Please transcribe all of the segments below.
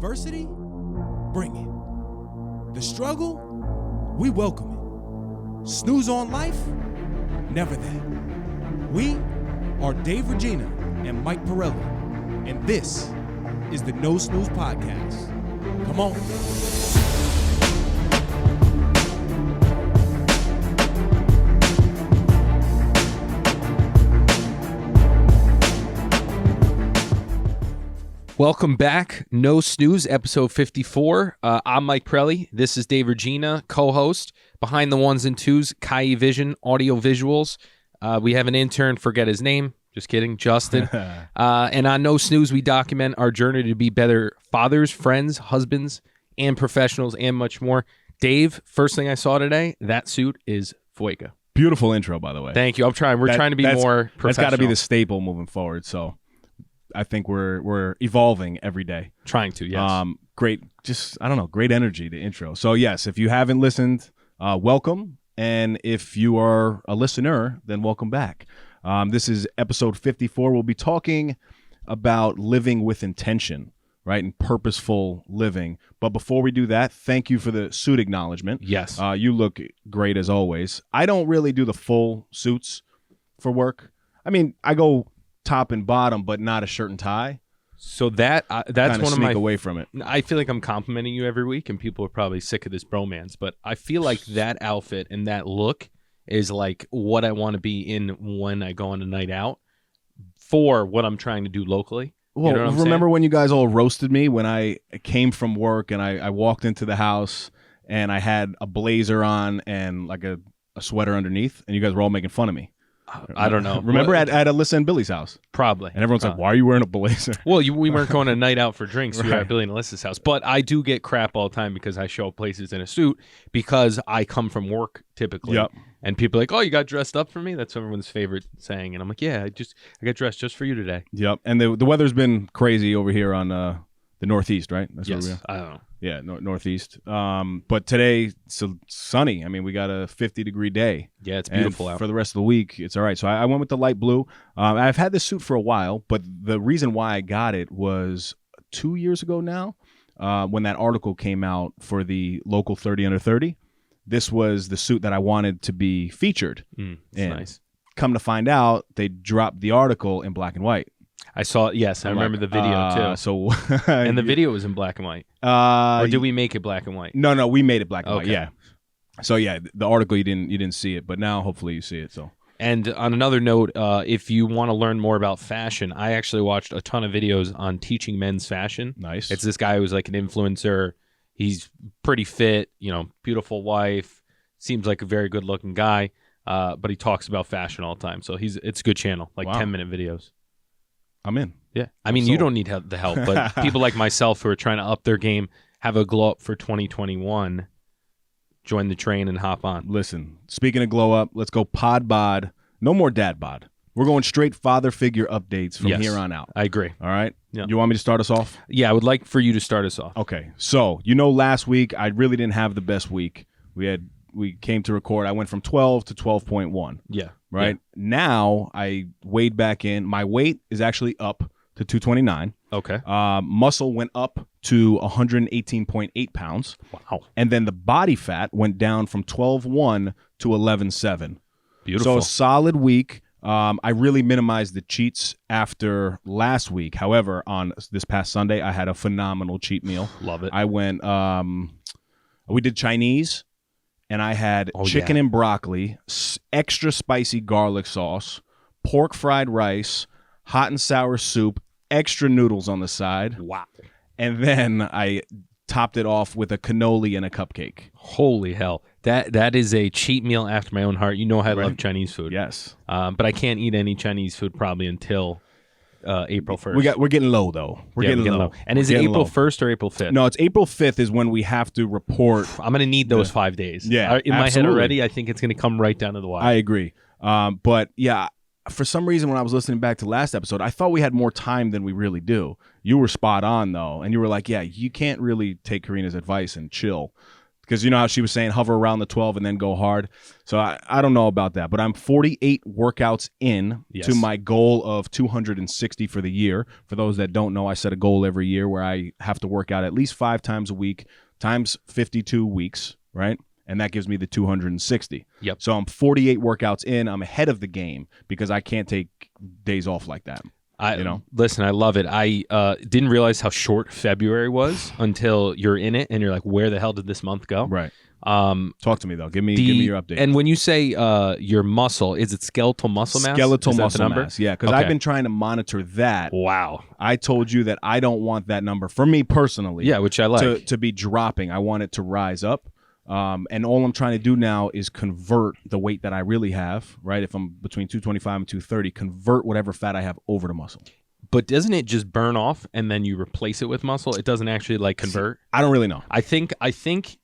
adversity? Bring it. The struggle? We welcome it. Snooze on life? Never that. We are Dave Regina and Mike Pirelli, and this is the No Snooze Podcast. Come on. Welcome back, No Snooze, episode 54. I'm Mike Pirelli. This is Dave Regina, co-host. Behind the ones and twos, Kai Vision, audio visuals. We have an intern, forget his name. Just kidding, Justin. And on No Snooze, we document our journey to be better fathers, friends, husbands, and professionals, and much more. Dave, first thing I saw today, that suit is Fuego. Beautiful intro, by the way. Thank you. We're trying to be more professional. That's got to be the staple moving forward, so I think we're evolving every day. Trying to, yes. Great, great energy to intro. So yes, if you haven't listened, welcome. And if you are a listener, then welcome back. This is episode 54. We'll be talking about living with intention, right? And purposeful living. But before we do that, thank you for the suit acknowledgement. Yes. You look great as always. I don't really do the full suits for work. I mean, I go top and bottom, but not a shirt and tie. So that's one of my away from it. I feel like I'm complimenting you every week, and people are probably sick of this bromance. But I feel like that outfit and that look is like what I want to be in when I go on a night out for what I'm trying to do locally. Well, you know what I'm remember saying? when you guys all roasted me when I came from work and I walked into the house and I had a blazer on and like a sweater underneath, and you guys were all making fun of me. I don't know. Remember at Alyssa and Billy's house? Probably. And everyone's like, why are you wearing a blazer? Well, we weren't going a night out for drinks. We were Right. at Billy and Alyssa's house. But I do get crap all the time because I show up places in a suit because I come from work typically. Yep. And people are like, oh, you got dressed up for me? That's everyone's favorite saying. And I'm like, yeah, I got dressed just for you today. Yep. And the weather's been crazy over here on the Northeast, right? That's yes. where we are. I don't know. Yeah, Northeast. But today, it's sunny. I mean, we got a 50-degree day. Yeah, it's beautiful and out. For the rest of the week, it's all right. So I went with the light blue. I've had this suit for a while, but the reason why I got it was 2 years ago now when that article came out for the local 30 under 30. This was the suit that I wanted to be featured. That's in. nice. Come to find out, they dropped the article in black and white. I saw it. Yes, I remember the video too. So, and the video was in black and white. Or did we make it black and white? No, we made it black and white. Okay. Yeah. So yeah, the article you didn't see it, but now hopefully you see it. So. And on another note, if you want to learn more about fashion, I actually watched a ton of videos on teaching men's fashion. Nice. It's this guy who's like an influencer. He's pretty fit, beautiful wife, seems like a very good looking guy, but he talks about fashion all the time. So it's a good channel, like Wow. 10-minute videos. I'm in. Yeah. I mean, you don't need the help, but people like myself who are trying to up their game, have a glow up for 2021, join the train and hop on. Listen, speaking of glow up, let's go pod bod. No more dad bod. We're going straight father figure updates from here on out. I agree. All right? Yeah. You want me to start us off? Yeah, I would like for you to start us off. Okay. So, last week, I really didn't have the best week. We came to record. I went from 12 to 12.1. Yeah. Right? Yeah. Now, I weighed back in. My weight is actually up to 229. Okay. Muscle went up to 118.8 pounds. Wow. And then the body fat went down from 12.1 to 11.7. Beautiful. So a solid week. I really minimized the cheats after last week. However, on this past Sunday, I had a phenomenal cheat meal. Love it. I went, we did Chinese, and I had chicken and broccoli, extra spicy garlic sauce, pork fried rice, hot and sour soup, extra noodles on the side. Wow. And then I topped it off with a cannoli and a cupcake. Holy hell. That is a cheat meal after my own heart. You know I love Chinese food. Yes. But I can't eat any Chinese food probably until April 1st. We're getting low, though. We're getting low. And is it April 1st or April 5th? No, it's April 5th is when we have to report. I'm going to need those 5 days. Yeah, In my head absolutely. already, I think it's going to come right down to the wire. I agree. But yeah, for some reason, when I was listening back to last episode, I thought we had more time than we really do. You were spot on, though. And you were like, yeah, you can't really take Karina's advice and chill Because you know how she was saying hover around the 12 and then go hard. So I don't know about that, but I'm 48 workouts in to my goal of 260 for the year. For those that don't know, I set a goal every year where I have to work out at least 5 times a week times 52 weeks, right? And that gives me the 260. Yep. So I'm 48 workouts in. I'm ahead of the game because I can't take days off like that. Listen, I love it. I didn't realize how short February was until you're in it and you're like, where the hell did this month go? Right. Talk to me though. Give me your update. And when you say your muscle, is it skeletal muscle mass? Skeletal is muscle that the number? mass. Yeah, because I've been trying to monitor that. Wow. I told you that I don't want that number for me personally. Yeah, which I like. To be dropping. I want it to rise up. And all I'm trying to do now is convert the weight that I really have, right? If I'm between 225 and 230, convert whatever fat I have over to muscle. But doesn't it just burn off and then you replace it with muscle? It doesn't actually like convert? I don't really know. I think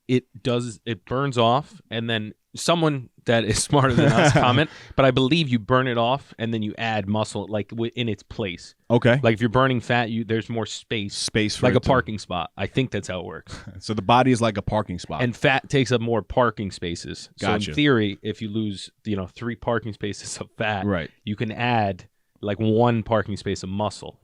it does. It burns off and then someone that is smarter than us comment, but I believe you burn it off and then you add muscle like in its place. Okay. Like if you're burning fat, there's more space for like a parking spot. I think that's how it works. So the body is like a parking spot, and fat takes up more parking spaces. Gotcha. So in theory, if you lose 3 parking spaces of fat, right, you can add like 1 parking space of muscle.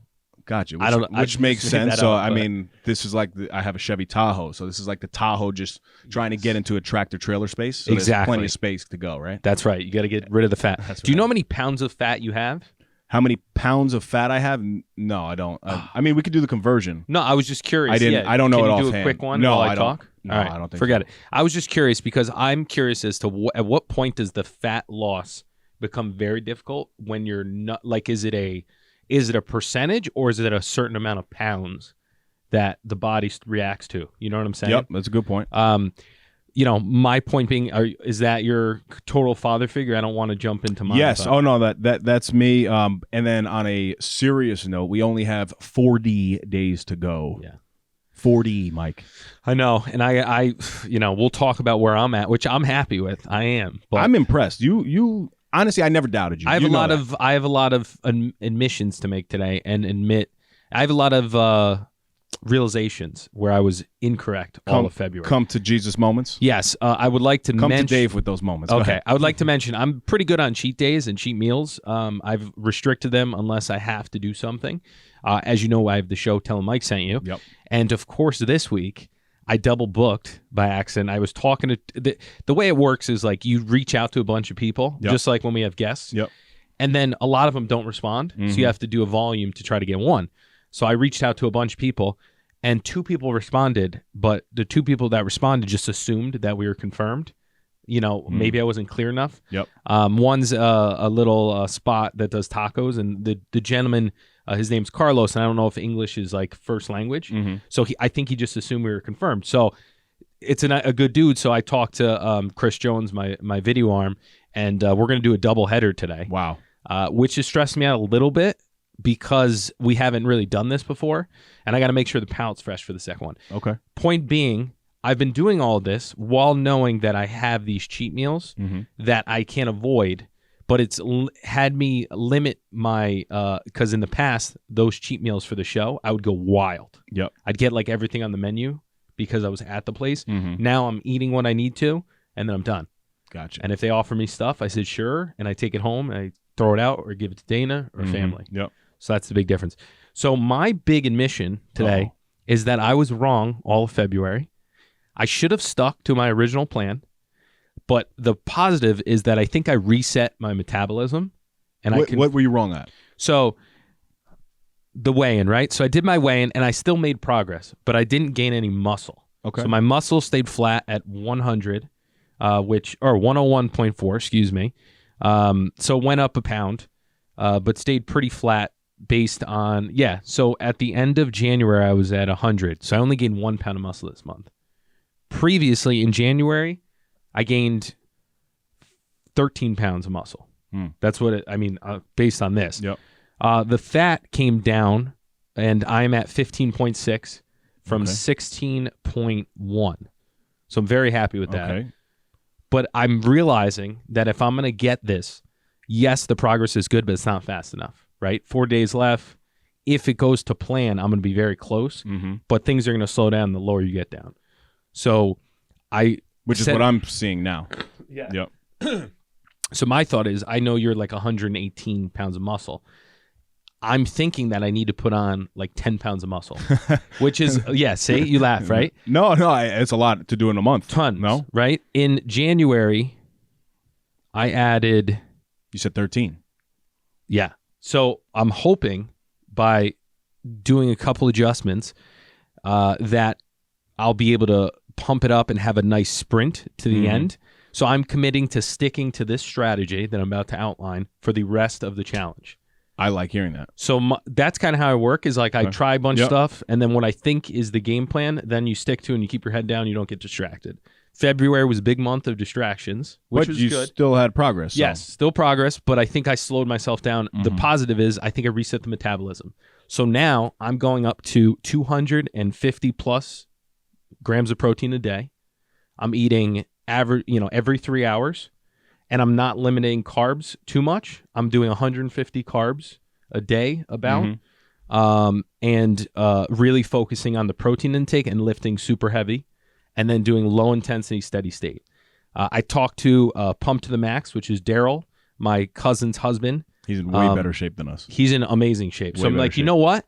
Gotcha. Which makes sense. So I mean, this is like I have a Chevy Tahoe, so this is like the Tahoe just trying to get into a tractor trailer space. So exactly. There's plenty of space to go, right? That's right. You got to get rid of the fat. Do you know how many pounds of fat you have? How many pounds of fat I have? No, I don't. I mean, we could do the conversion. No, I was just curious. I didn't. I don't know it offhand. Can you do a quick one no, while I don't. talk? No, all right, I don't think. Forget so. it. I was just curious because I'm curious as to at what point does the fat loss become very difficult when you're not like is it a percentage or is it a certain amount of pounds that the body reacts to? You know what I'm saying? Yep, that's a good point. My point being, is that your total father figure? I don't want to jump into mine. Yes. Oh no, that's me. And then on a serious note, we only have 40 days to go. Yeah. 40, Mike. I know, and I we'll talk about where I'm at, which I'm happy with. I am. But I'm impressed. You honestly, I never doubted you. I have a lot of admissions to make today, and I have a lot of realizations where I was incorrect all of February. Come to Jesus moments. Yes, I would like to mention to Dave with those moments. Okay, I would like to mention I'm pretty good on cheat days and cheat meals. I've restricted them unless I have to do something. As you know, I have the show Tell 'em Mike sent you. Yep. And of course, this week I double booked by accident. I was talking to the way it works is like you reach out to a bunch of people, just like when we have guests. Yep. And then a lot of them don't respond, so you have to do a volume to try to get one. So I reached out to a bunch of people, and 2 people responded, but the 2 people that responded just assumed that we were confirmed. Maybe I wasn't clear enough. Yep. One's a little spot that does tacos, and the gentleman, his name's Carlos, and I don't know if English is like first language. So I think he just assumed we were confirmed. So it's a good dude. So I talked to Chris Jones, my video arm, and we're going to do a double header today. Wow. Which has stressed me out a little bit because we haven't really done this before, and I got to make sure the palate's fresh for the second one. Okay. Point being, I've been doing all this while knowing that I have these cheat meals that I can't avoid, but it's had me limit my because in the past those cheat meals for the show I would go wild. Yep. I'd get like everything on the menu because I was at the place. Now I'm eating what I need to, and then I'm done. Gotcha. And if they offer me stuff, I said sure, and I take it home and I throw it out or give it to Dana or family. Yep. So that's the big difference. So my big admission today is that I was wrong all of February. I should have stuck to my original plan, but the positive is that I think I reset my metabolism. And what were you wrong at? So the weigh-in, right? So I did my weigh-in and I still made progress, but I didn't gain any muscle. Okay. So my muscle stayed flat at 100, or 101.4, excuse me. So it went up a pound, but stayed pretty flat based on, so at the end of January, I was at 100. So I only gained 1 pound of muscle this month. Previously in January, I gained 13 pounds of muscle. That's what based on this. Yep. The fat came down, and I'm at 15.6 from 16.1. So I'm very happy with that. Okay. But I'm realizing that if I'm going to get this, yes, the progress is good, but it's not fast enough, right? 4 days left. If it goes to plan, I'm going to be very close, but things are going to slow down the lower you get down. So Which is what I'm seeing now. Yeah. Yep. So my thought is, I know you're like 118 pounds of muscle. I'm thinking that I need to put on like 10 pounds of muscle, which is, see, you laugh, right? No, it's a lot to do in a month. Tons, no? Right? In January, I added... You said 13. Yeah. So I'm hoping by doing a couple adjustments that I'll be able to pump it up and have a nice sprint to the end. So I'm committing to sticking to this strategy that I'm about to outline for the rest of the challenge. I like hearing that. So that's kind of how I work is like I try a bunch of stuff, and then what I think is the game plan, then you stick to and you keep your head down, you don't get distracted. February was a big month of distractions, which was good. But you still had progress. So. Yes, still progress, but I think I slowed myself down. The positive is I think I reset the metabolism. So now I'm going up to 250 plus grams of protein a day. I'm eating every 3 hours. And I'm not limiting carbs too much. I'm doing 150 carbs a day about, and really focusing on the protein intake and lifting super heavy, and then doing low intensity steady state. I talked to Pump to the Max, which is Daryl, my cousin's husband. He's in way better shape than us. He's in amazing shape. So I'm like, you know what?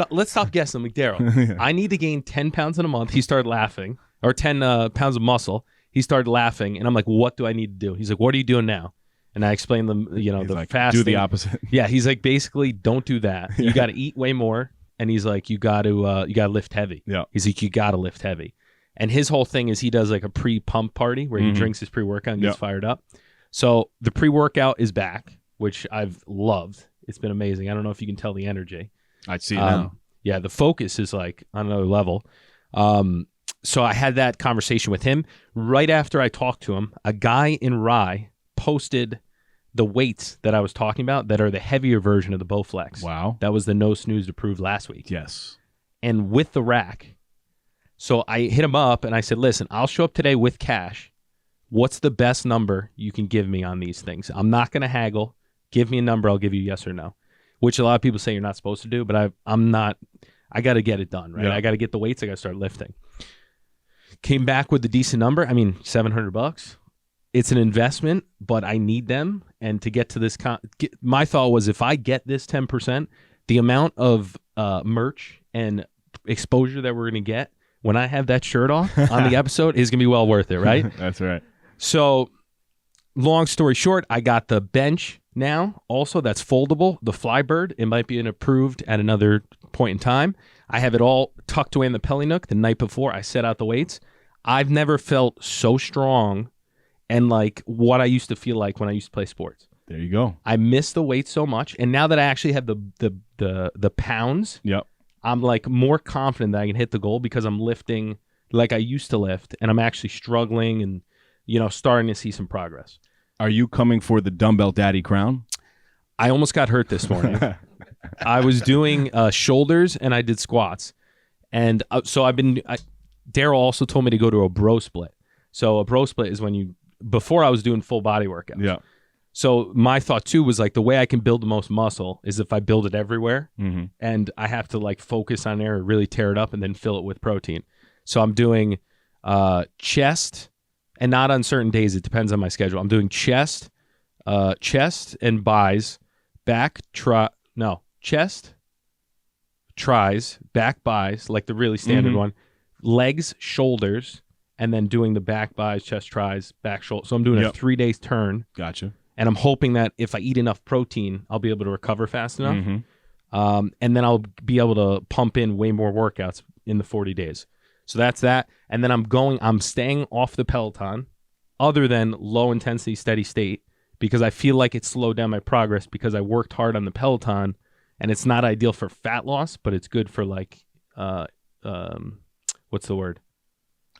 Let's stop guessing. I'm like, Daryl, I need to gain 10 pounds in a month. He started laughing, or 10 pounds of muscle. He started laughing, and I'm like, what do I need to do? He's like, what are you doing now? And I explained them, the like, fasting. Do the opposite. Yeah, he's like, basically, don't do that. You got to eat way more, and he's like, you got to lift heavy. Yeah. He's like, you got to lift heavy. And his whole thing is he does like a pre-pump party where he drinks his pre-workout and gets fired up. So the pre-workout is back, which I've loved. It's been amazing. I don't know if you can tell the energy. I see it now. Yeah, the focus is like on another level. So I had that conversation with him. Right after I talked to him, a guy in Rye posted the weights that I was talking about that are the heavier version of the Bowflex. Wow. That was the No Snooze approved last week. Yes. And with the rack. So I hit him up and I said, listen, I'll show up today with cash. What's the best number you can give me on these things? I'm not going to haggle. Give me a number. I'll give you yes or no, which a lot of people say you're not supposed to do, but I'm not. I got to get it done, right? Yeah. I got to get the weights. I got to start lifting. Came back with a decent number. I mean, $700. It's an investment, but I need them. And to get to this, my thought was if I get this 10%, the amount of merch and exposure that we're going to get when I have that shirt off on the episode is going to be well worth it, right? That's right. So long story short, I got the bench now also that's foldable, the Flybird. It might be approved at another point in time. I have it all tucked away in the Pelly Nook the night before I set out the weights. I've never felt so strong and like what I used to feel like when I used to play sports. There you go. I miss the weights so much, and now that I actually have the pounds, yep, I'm like more confident that I can hit the goal because I'm lifting like I used to lift, and I'm actually struggling and starting to see some progress. Are you coming for the dumbbell daddy crown? I almost got hurt this morning. I was doing shoulders and I did squats, and so Daryl also told me to go to a bro split. So a bro split is when before I was doing full body workouts. Yeah. So my thought too was like the way I can build the most muscle is if I build it everywhere, and I have to like focus on there, really tear it up, and then fill it with protein. So I'm doing chest, and not on certain days. It depends on my schedule. I'm doing chest and buys, chest, tries, back buys, like the really standard one, legs, shoulders, and then doing the back buys, chest tries, back shoulder. So I'm doing a 3 days turn. Gotcha. And I'm hoping that if I eat enough protein, I'll be able to recover fast enough. And then I'll be able to pump in way more workouts in the 40 days. So that's that. And then I'm staying off the Peloton other than low intensity steady state because I feel like it slowed down my progress because I worked hard on the Peloton, and it's not ideal for fat loss, but it's good for like, what's the word?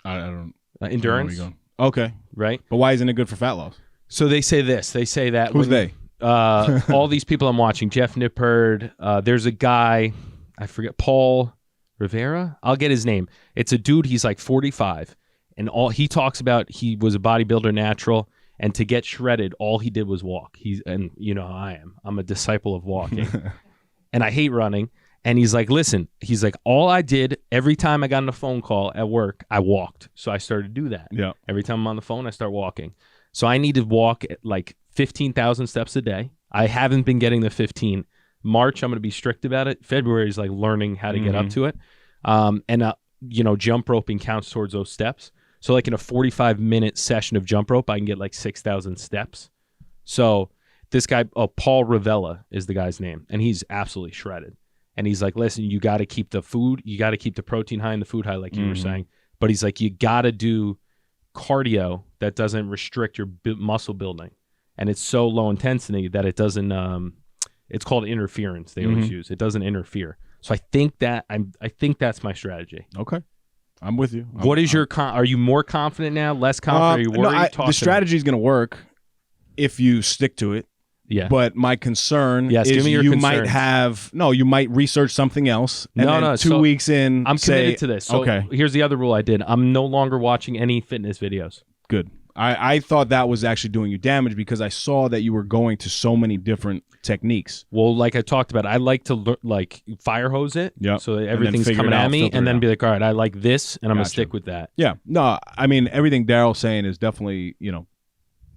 I don't. Endurance. Okay. Right. But why isn't it good for fat loss? So they say this. They say that. Who's they? All these people I'm watching. Jeff Nippard. There's a guy, I forget, Paul Rivera. I'll get his name. It's a dude. He's like 45, and all he talks about. He was a bodybuilder, natural, and to get shredded, all he did was walk. And you know how I am. I'm a disciple of walking, and I hate running. And he's like, listen, he's like, all I did every time I got on a phone call at work, I walked. So I started to do that. Yeah. Every time I'm on the phone, I start walking. So I need to walk at like 15,000 steps a day. I haven't been getting the 15. March, I'm going to be strict about it. February is like learning how to get up to it. Jump roping counts towards those steps. So like in a 45-minute session of jump rope, I can get like 6,000 steps. So this guy, Paul Ravella is the guy's name, and he's absolutely shredded. And he's like, listen, you got to keep the food, you got to keep the protein high and the food high, like you were saying. But he's like, you got to do cardio that doesn't restrict your muscle building. And it's so low intensity that it doesn't, it's called interference. They always use, it doesn't interfere. So I think that's my strategy. Okay. I'm with you. What is your, are you more confident now, less confident? Are you worried? The strategy is going to work if you stick to it. Yeah. But my concern is give me your you concerns. you might research something else. And then 2 weeks in, I'm committed to this. So okay. Here's the other rule I did. I'm no longer watching any fitness videos. Good. I thought that was actually doing you damage because I saw that you were going to so many different techniques. Well, like I talked about, I like to fire hose it. Yeah. So that everything's coming at me, and then be like, all right, I like this, and I'm gonna stick with that. Yeah. No, I mean everything Daryl's saying is definitely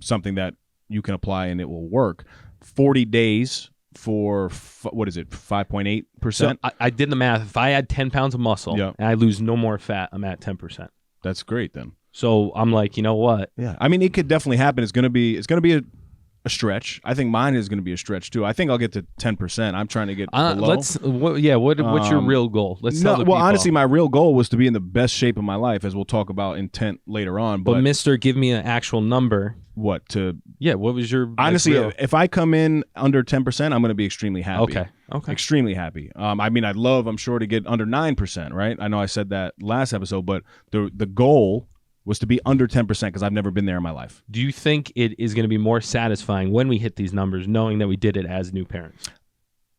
something that you can apply and it will work. 40 days for what is it, 5.8%? So I did the math. If I add 10 pounds of muscle and I lose no more fat, I'm at 10%. That's great then. So I'm like, you know what? Yeah, I mean, it could definitely happen. It's gonna be a stretch. I think mine is gonna be a stretch too. I think I'll get to 10%. I'm trying to get below. What's your real goal? Let's tell the people. Honestly, my real goal was to be in the best shape of my life, as we'll talk about intent later on. But Mister, give me an actual number. What was your honestly? If I come in under 10%, I'm going to be extremely happy. Okay, extremely happy. I mean, I'm sure to get under 9%. Right? I know I said that last episode, but the goal was to be under 10% because I've never been there in my life. Do you think it is going to be more satisfying when we hit these numbers, knowing that we did it as new parents?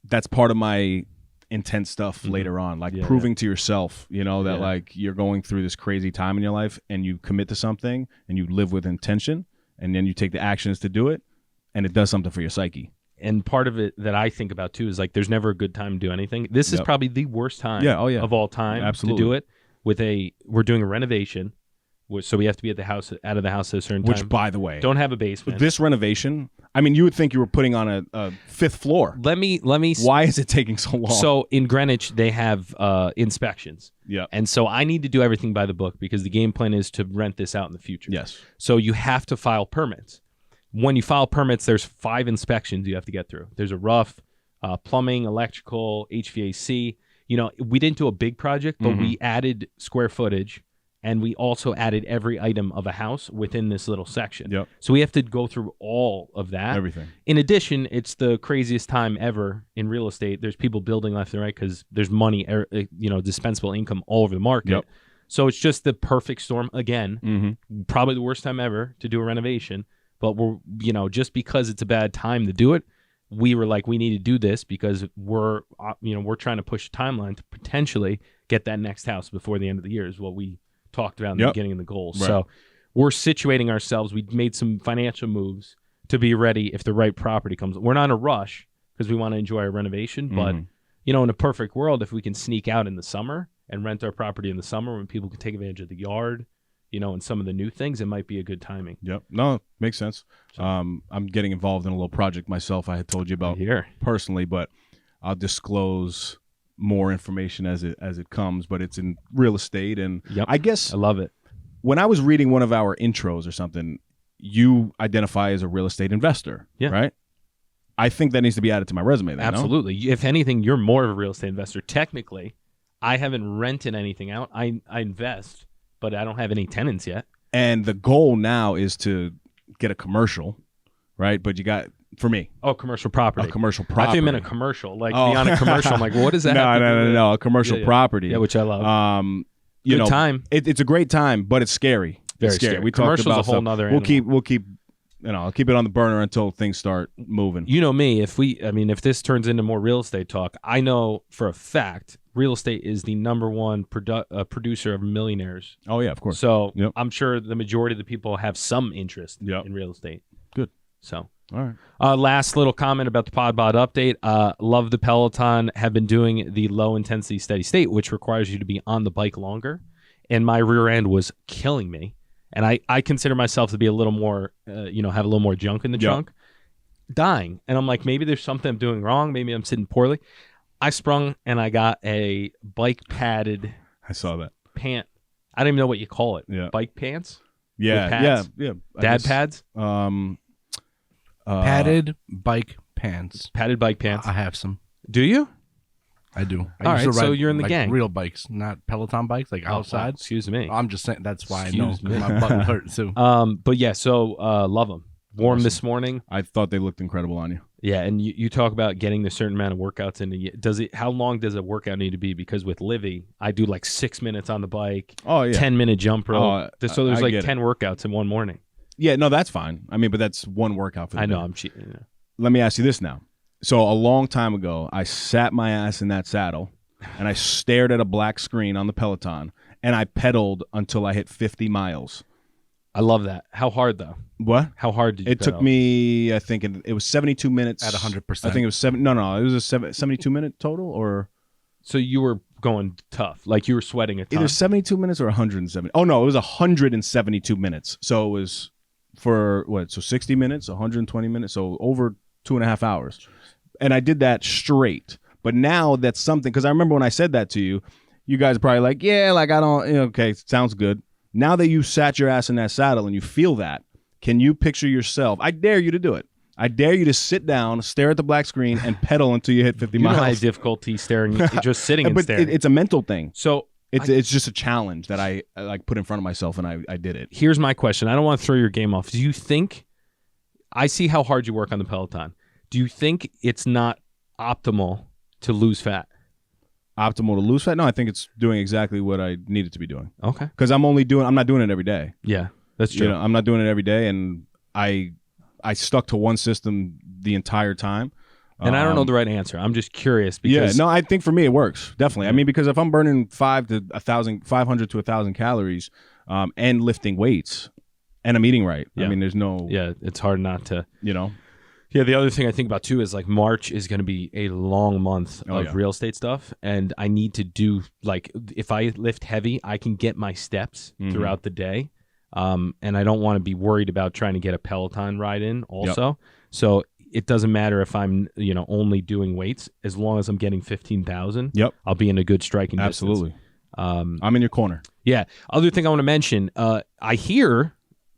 That's part of my intense stuff later on, like proving to yourself, that like you're going through this crazy time in your life and you commit to something and you live with intention and then you take the actions to do it and it does something for your psyche. And part of it that I think about too is like there's never a good time to do anything. This is probably the worst time of all time to do it. We're doing a renovation. So we have to be out of the house at a certain time. Which, by the way, don't have a basement. This renovation, I mean, you would think you were putting on a fifth floor. Let me. Why is it taking so long? So in Greenwich, they have inspections. Yeah. And so I need to do everything by the book because the game plan is to rent this out in the future. Yes. So you have to file permits. When you file permits, there's 5 inspections you have to get through. There's a roof, plumbing, electrical, HVAC. We didn't do a big project, but we added square footage. And we also added every item of a house within this little section. Yep. So we have to go through all of that. Everything. In addition, it's the craziest time ever in real estate. There's people building left and right because there's money, dispensable income all over the market. Yep. So it's just the perfect storm again. Probably the worst time ever to do a renovation. But we're, just because it's a bad time to do it, we were like, we need to do this because we're trying to push a timeline to potentially get that next house before the end of the year is what we talked about in the beginning of the goals. Right. So we're situating ourselves. We made some financial moves to be ready if the right property comes. We're not in a rush because we want to enjoy our renovation. But, in a perfect world, if we can sneak out in the summer and rent our property in the summer when people can take advantage of the yard, and some of the new things, it might be a good timing. Yep. No, makes sense. So, I'm getting involved in a little project myself I had told you about personally, but I'll disclose more information as it comes, but it's in real estate. And I guess I love it. When I was reading one of our intros or something, you identify as a real estate investor, right? I think that needs to be added to my resume then, absolutely. No? If anything, you're more of a real estate investor. Technically, I haven't rented anything out. I invest, but I don't have any tenants yet. And the goal now is to get a commercial, right? But you got... For me. Oh, commercial property. A commercial property. I think I'm in a commercial. Like, beyond a commercial, I'm like, what does that have to do with? No. A commercial property. Yeah, which I love. Good time. It's a great time, but it's scary. Very it's scary. We Commercial's talked about a whole nother animal. We'll keep I'll keep it on the burner until things start moving. You know me. If this turns into more real estate talk, I know for a fact real estate is the number one producer of millionaires. Oh, yeah, of course. So I'm sure the majority of the people have some interest in real estate. Good. So All right. Last little comment about the PodBot update. Love the Peloton. Have been doing the low intensity steady state, which requires you to be on the bike longer. And my rear end was killing me. And I consider myself to be a little more, have a little more junk in the trunk. Dying. And I'm like, maybe there's something I'm doing wrong. Maybe I'm sitting poorly. I sprung and I got a bike padded. I saw that. Pant. I don't even know what you call it. Yeah. Bike pants? Yeah. Dad pads? Padded bike pants. Padded bike pants. I have some. Do you? I do. All used to right, so ride, you're in the like, gang. Real bikes, not Peloton bikes, like outside. Excuse me. I'm just saying that's why Excuse I me. know my butt would hurt too. But yeah, so love them. Warm Awesome. this morning. I thought they looked incredible on you. Yeah, and you talk about getting a certain amount of workouts in. How long does a workout need to be? Because with Livy, I do like 6 minutes on the bike. Oh, yeah. 10-minute jump rope. So there's I like get 10 workouts in one morning. Yeah, no, that's fine. I mean, but that's one workout for the I know day. I'm cheating. Yeah. Let me ask you this now. So a long time ago, I sat my ass in that saddle and I stared at a black screen on the Peloton and I pedaled until I hit 50 miles. I love that. How hard though? What? How hard did you It took pedal? me, I think it was 72 minutes. At 100%. I think it was it was a 72 minute total or So you were going tough. Like you were sweating a ton. either 72 minutes or 170. Oh, no, it was 172 minutes. So it was for what? So 60 minutes, 120 minutes. So over 2.5 hours. And I did that straight. But now that's something, because I remember when I said that to you, you guys are probably like, yeah, like I don't, okay, sounds good. Now that you sat your ass in that saddle and you feel that, can you picture yourself? I dare you to do it. I dare you to sit down, stare at the black screen, and pedal until you hit 50 you miles. know I have difficulty staring, just sitting and But staring. it's a mental thing. So It's just a challenge that I like put in front of myself, and I did it. here's my question. I don't want to throw your game off. Do you think, I see how hard you work on the Peloton. Do you think it's not optimal to lose fat? Optimal to lose fat? No, I think it's doing exactly what I need it to be doing. Okay. Because I'm not doing it every day. Yeah, that's true. You know, I'm not doing it every day, and I stuck to one system the entire time. And I don't know the right answer. I'm just curious because I think for me it works definitely. I mean, because if I'm burning 500 to 1,000 calories, and lifting weights, and I'm eating right, Yeah. I mean, there's no, it's hard not to. Yeah, the other thing I think about too is like March is going to be a long month of real estate stuff, and I need to do like if I lift heavy, I can get my steps throughout the day, and I don't want to be worried about trying to get a Peloton ride in also. So it doesn't matter if I'm only doing weights as long as I'm getting 15,000. Yep. I'll be in a good striking distance. Absolutely. I'm in your corner. Yeah. Other thing I want to mention, I hear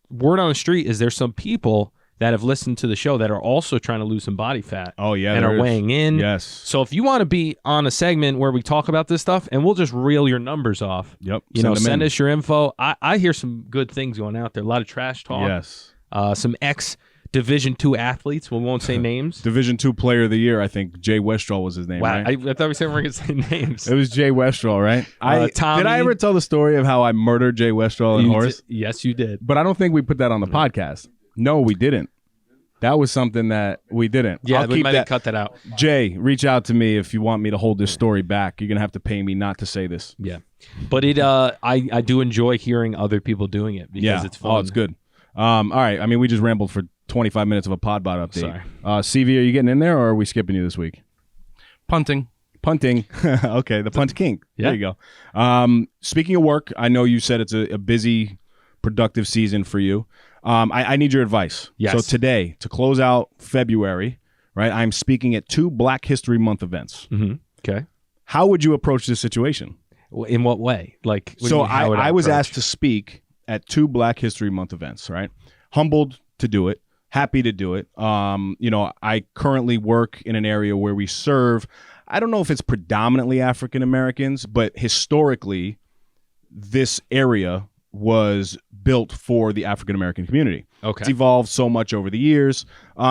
word on the street is there's some people that have listened to the show that are also trying to lose some body fat. Oh, yeah. And there are is. weighing in. Yes. So if you want to be on a segment where we talk about this stuff and we'll just reel your numbers off. Yep. Send us your info. I hear some good things going out there. A lot of trash talk. Yes. Some ex-Division II athletes. We won't say names. Division II Player of the Year, I think Jay Westrall was his name, Wow. right? I thought we said we were going to say names. It was Jay Westrall, right? Tommy. Did I ever tell the story of how I murdered Jay Westrall and Horace? Yes, you did. But I don't think we put that on the podcast. No, we didn't. That was something that we didn't. Yeah, I'll we keep might that. have cut that out. Jay, reach out to me if you want me to hold this story back. You're gonna have to pay me not to say this. Yeah, but I do enjoy hearing other people doing it because it's fun. Oh, it's good. All right. I mean, we just rambled for 25 minutes of a PodBot update. Sorry. CV, are you getting in there, or are we skipping you this week? Punting. Okay, the punt king. Yeah. There you go. Speaking of work, I know you said it's a busy, productive season for you. I need your advice. Yes. So today, to close out February, right, I'm speaking at 2 Black History Month events. Mm-hmm. Okay. How would you approach this situation? In what way? Like, what do you So mean, how would I was approach? asked to speak at 2 Black History Month events, right? Humbled to do it. Happy to do it. I currently work in an area where we serve, I don't know if it's predominantly African Americans, but historically, this area was built for the African American community. Okay. It's evolved so much over the years.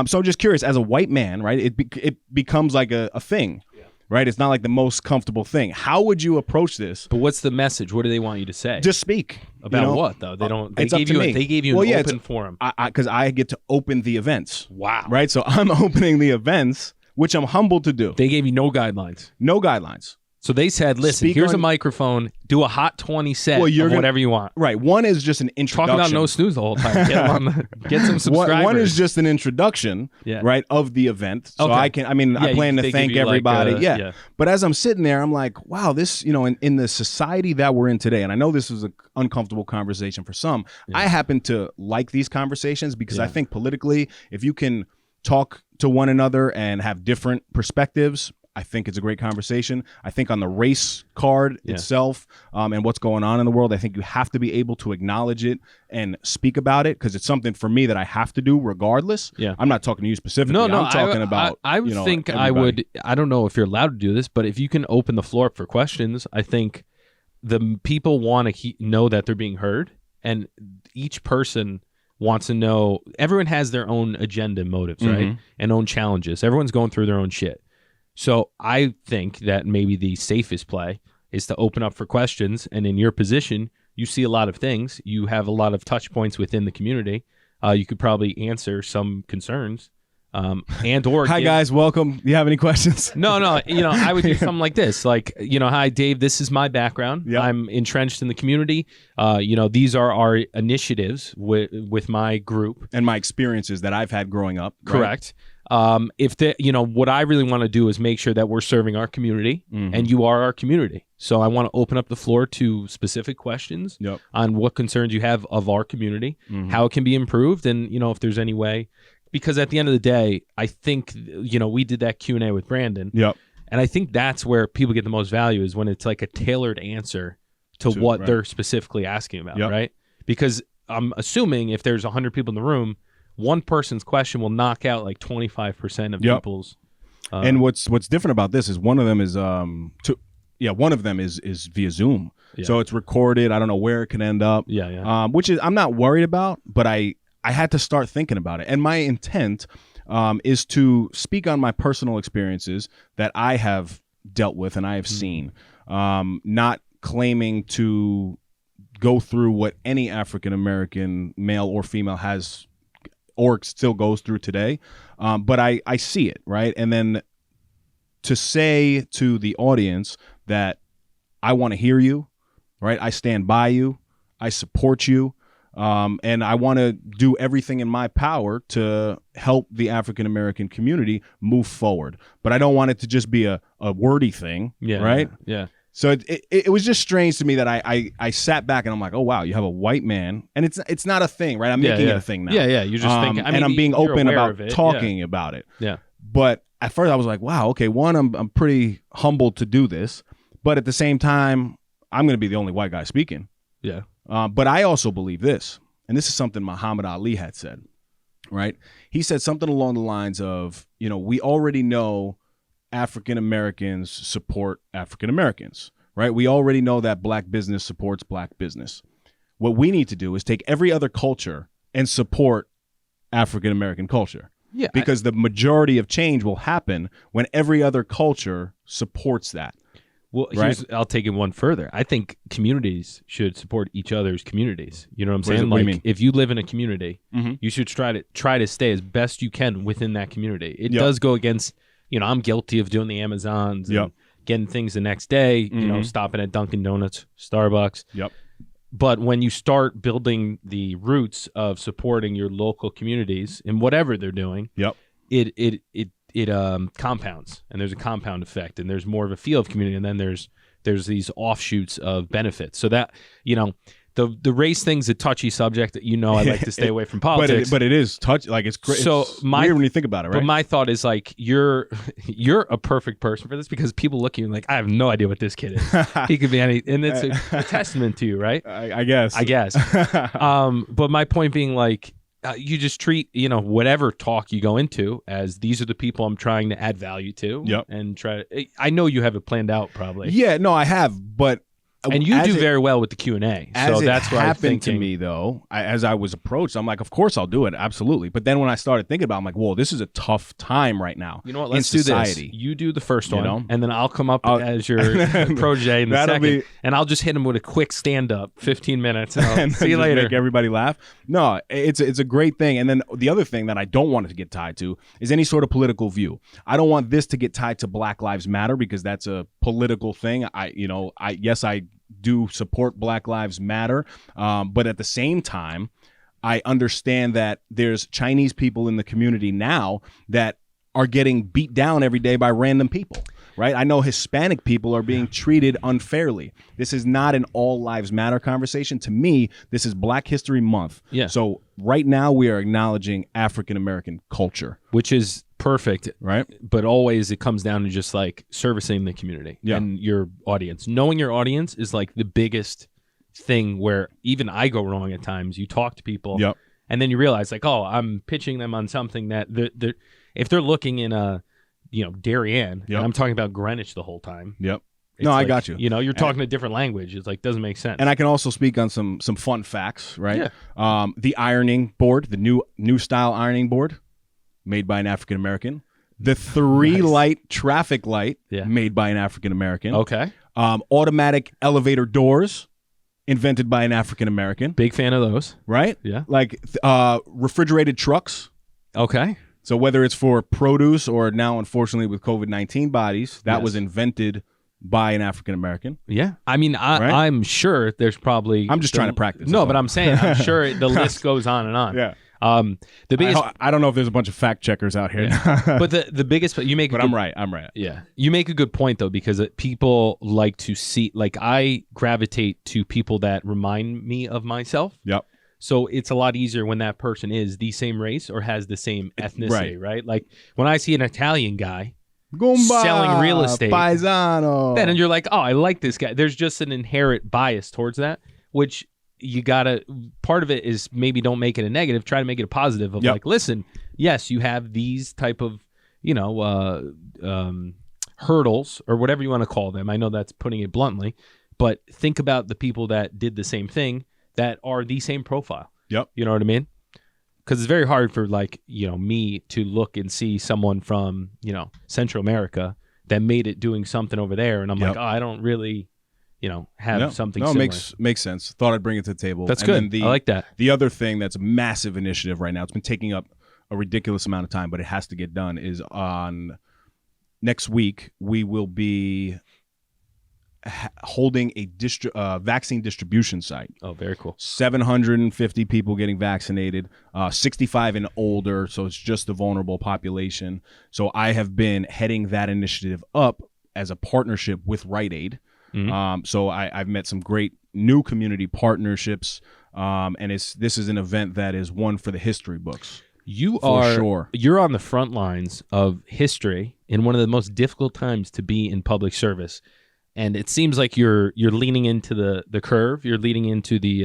So I'm just curious, as a white man, right, it becomes like a thing, right? It's not like the most comfortable thing. How would you approach this? But what's the message? What do they want you to say? Just speak. About what though? They don't. They it's up gave to you. me. They gave you Well, an yeah, open forum. Because I get to open the events. Wow. Right? So I'm opening the events, which I'm humbled to do. They gave you no guidelines. No guidelines. So they said, listen, Speak here's a on- microphone, do a hot 20 set Well, you're of gonna- whatever you want. Right. One is just an Talk introduction. about no snooze the whole time. Get, 'em on get some subscribers. One is just an introduction, Yeah. right, of the event. So Okay. I plan to they thank give you, like, everybody. yeah. But as I'm sitting there, I'm like, wow, this, in the society that we're in today, and I know this is an uncomfortable conversation for some, I happen to like these conversations because I think politically, if you can talk to one another and have different perspectives, I think it's a great conversation. I think on the race card itself and what's going on in the world, I think you have to be able to acknowledge it and speak about it because it's something for me that I have to do regardless. Yeah. I'm not talking to you specifically. No, I'm talking about, I would think everybody. I don't know if you're allowed to do this, but if you can open the floor up for questions, I think the people want to know that they're being heard, and each person wants to know. Everyone has their own agenda and motives, right? And own challenges. Everyone's going through their own shit. So I think that maybe the safest play is to open up for questions. And in your position, you see a lot of things. You have a lot of touch points within the community. You could probably answer some concerns. And or Hi, guys. Welcome. Do you have any questions? No, I would do something like this. Like, hi, Dave, this is my background. Yep. I'm entrenched in the community. These are our initiatives with my group. And my experiences that I've had growing up. right? Correct. If what I really want to do is make sure that we're serving our community and you are our community. So I want to open up the floor to specific questions Yep. on what concerns you have of our community, how it can be improved, and, if there's any way. Because at the end of the day, I think, we did that Q&A with Brandon. Yep. And I think that's where people get the most value is when it's like a tailored answer to what right. they're specifically asking about, Yep. right? Because I'm assuming if there's 100 people in the room, one person's question will knock out like 25% of Yep. people's. And what's different about this is one of them is one of them is via Zoom. Yeah. So it's recorded. I don't know where it can end up. Yeah. Which is I'm not worried about, but I had to start thinking about it. And my intent is to speak on my personal experiences that I have dealt with and I have seen, not claiming to go through what any African American male or female has or still goes through today. But I see it, right? And then to say to the audience that I want to hear you, right? I stand by you. I support you. And I want to do everything in my power to help the African American community move forward. But I don't want it to just be a wordy thing, right? Yeah. So it was just strange to me that I sat back and I'm like, oh wow, you have a white man, and it's not a thing, right? I'm making it a thing now. Yeah. You're just thinking, and I'm being you're open aware about of it. talking about it. Yeah. But at first I was like, wow, okay, one, I'm pretty humbled to do this, but at the same time, I'm going to be the only white guy speaking. Yeah. But I also believe this, and this is something Muhammad Ali had said, right? He said something along the lines of, we already know African Americans support African Americans, right? We already know that black business supports black business. What we need to do is take every other culture and support African American culture. Yeah. Because the majority of change will happen when every other culture supports that. Well, right? I'll take it one further. I think communities should support each other's communities. You know what I'm What saying? do you Like, mean? if you live in a community, Mhm. you should try to stay as best you can within that community. It Yep. does go against, I'm guilty of doing the Amazons and Yep. getting things the next day, stopping at Dunkin' Donuts, Starbucks. Yep. But when you start building the roots of supporting your local communities in whatever they're doing, Yep. it compounds, and there's a compound effect, and there's more of a feel of community, and then there's these offshoots of benefits. So that the race thing's a touchy subject that I like to stay away from politics. But it is it's great. So it's weird when you think about it, right? But my thought is like you're a perfect person for this because people look at you and like, I have no idea what this kid is. He could be any, and it's a testament to you, right? I guess. But my point being like, you just treat whatever talk you go into as these are the people I'm trying to add value to. Yep. And I know you have it planned out probably. Yeah, no, I have, but And you as do it- very well with the Q&A. As So it that's what I'm happened to thinking. me, though, as I was approached, I'm like, of course I'll do it, absolutely. But then when I started thinking about it, I'm like, whoa, this is a tough time right now. You know what? in Let's do society. this. You do the first You one, know? and then I'll come up I'll- as your protege in the That'll second, be- and I'll just hit him with a quick stand-up, 15 minutes, and I'll And see you just later. Make everybody laugh. No, it's a great thing. And then the other thing that I don't want it to get tied to is any sort of political view. I don't want this to get tied to Black Lives Matter because that's a political thing. I do support Black Lives Matter, but at the same time, I understand that there's Chinese people in the community now that are getting beat down every day by random people. Right? I know Hispanic people are being treated unfairly. This is not an all lives matter conversation. To me, this is Black History Month. Yeah. So right now we are acknowledging African American culture. Which is perfect, Right? but always it comes down to just like servicing the community Yeah. and your audience. Knowing your audience is like the biggest thing where even I go wrong at times. You talk to people, Yep. and then you realize like, oh, I'm pitching them on something that if they're looking in a Darien, Yep. and I'm talking about Greenwich the whole time. Yep. It's No, I like, got you. You're talking a different language. It's like doesn't make sense. And I can also speak on some fun facts, right? Yeah. The ironing board, the new style ironing board, made by an African American. The three light traffic light, Yeah. made by an African American. Okay, Automatic elevator doors, invented by an African American. big fan of those. Right? Yeah. Like refrigerated trucks. Okay, So whether it's for produce or now, unfortunately, with COVID-19 bodies, that Yes. was invented by an African American. yeah. I mean, Right? I'm sure there's probably. I'm just trying to practice. No, that's but all. I'm saying I'm sure the list goes on and on. Yeah. The biggest, I don't know if there's a bunch of fact checkers out here, but the biggest, you make. but a I'm good- right. I'm right. Yeah, you make a good point though, because people like to see. Like I gravitate to people that remind me of myself. Yep. So it's a lot easier when that person is the same race or has the same ethnicity, right? Like when I see an Italian guy, Goomba, Selling real estate. Paisano. then you're like, oh, I like this guy. There's just an inherent bias towards that, which you gotta. Part of it is maybe don't make it a negative. Try to make it a positive. Of Yep. like, listen, yes, you have these type of hurdles or whatever you want to call them. I know that's putting it bluntly, but think about the people that did the same thing that are the same profile. Yep. You know what I mean? Because it's very hard for me to look and see someone from Central America that made it doing something over there, and I'm Yep. like, oh, I don't really have something No, similar. makes sense. Thought I'd bring it to the table. That's And good. then I like that. The other thing that's a massive initiative right now, it's been taking up a ridiculous amount of time, but it has to get done, is on next week we will be holding a vaccine distribution site. Oh, very cool. 750 people getting vaccinated, 65 and older, so it's just the vulnerable population. So I have been heading that initiative up as a partnership with Rite Aid. Mhm. So I've met some great new community partnerships, and this is an event that is one for the history books. You're on the front lines of history in one of the most difficult times to be in public service. And it seems like you're leaning into the curve. You're leaning into the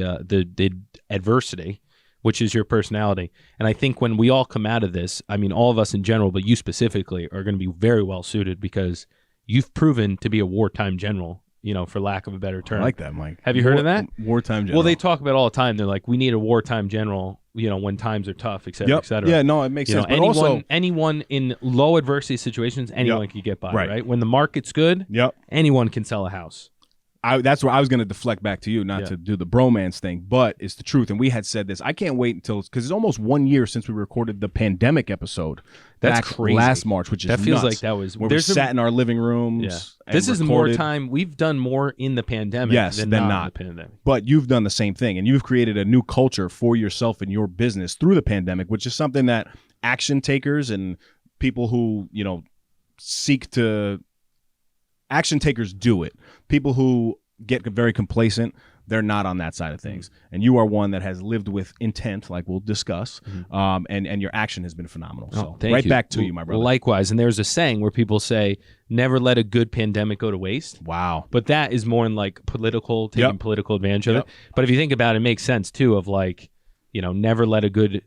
adversity, which is your personality. And I think when we all come out of this, I mean, all of us in general, but you specifically, are going to be very well suited because you've proven to be a wartime general, for lack of a better term. I like that, Mike. Have you heard of that? Wartime general. Well, they talk about it all the time. They're like, we need a wartime general, when times are tough, et cetera, Yep. et cetera. Yeah, no, it makes sense. But anyone in low adversity situations, anyone Yep. can get by, Right. right? When the market's good, yep. anyone can sell a house. That's where I was going to deflect back to you, not Yeah. to do the bromance thing, but it's the truth. And we had said this. I can't wait because it's almost 1 year since we recorded the pandemic episode. That's back crazy. last March, which is That feels nuts, like that was where we there's sat in our living rooms. Yeah. and This is more recorded. time. We've done more in the pandemic Yes, than than not, not. in the pandemic. But you've done the same thing, and you've created a new culture for yourself and your business through the pandemic, which is something that action takers and people who seek to action takers do it. People who get very complacent, they're not on that side of things. And you are one that has lived with intent, like we'll discuss, and your action has been phenomenal. So Thank right you. back to you, my brother. Likewise, and there's a saying where people say, "Never let a good pandemic go to waste." Wow. But that is more in like taking Yep. political advantage of Yep. it. But if you think about it, it makes sense too. Of like, never let a good,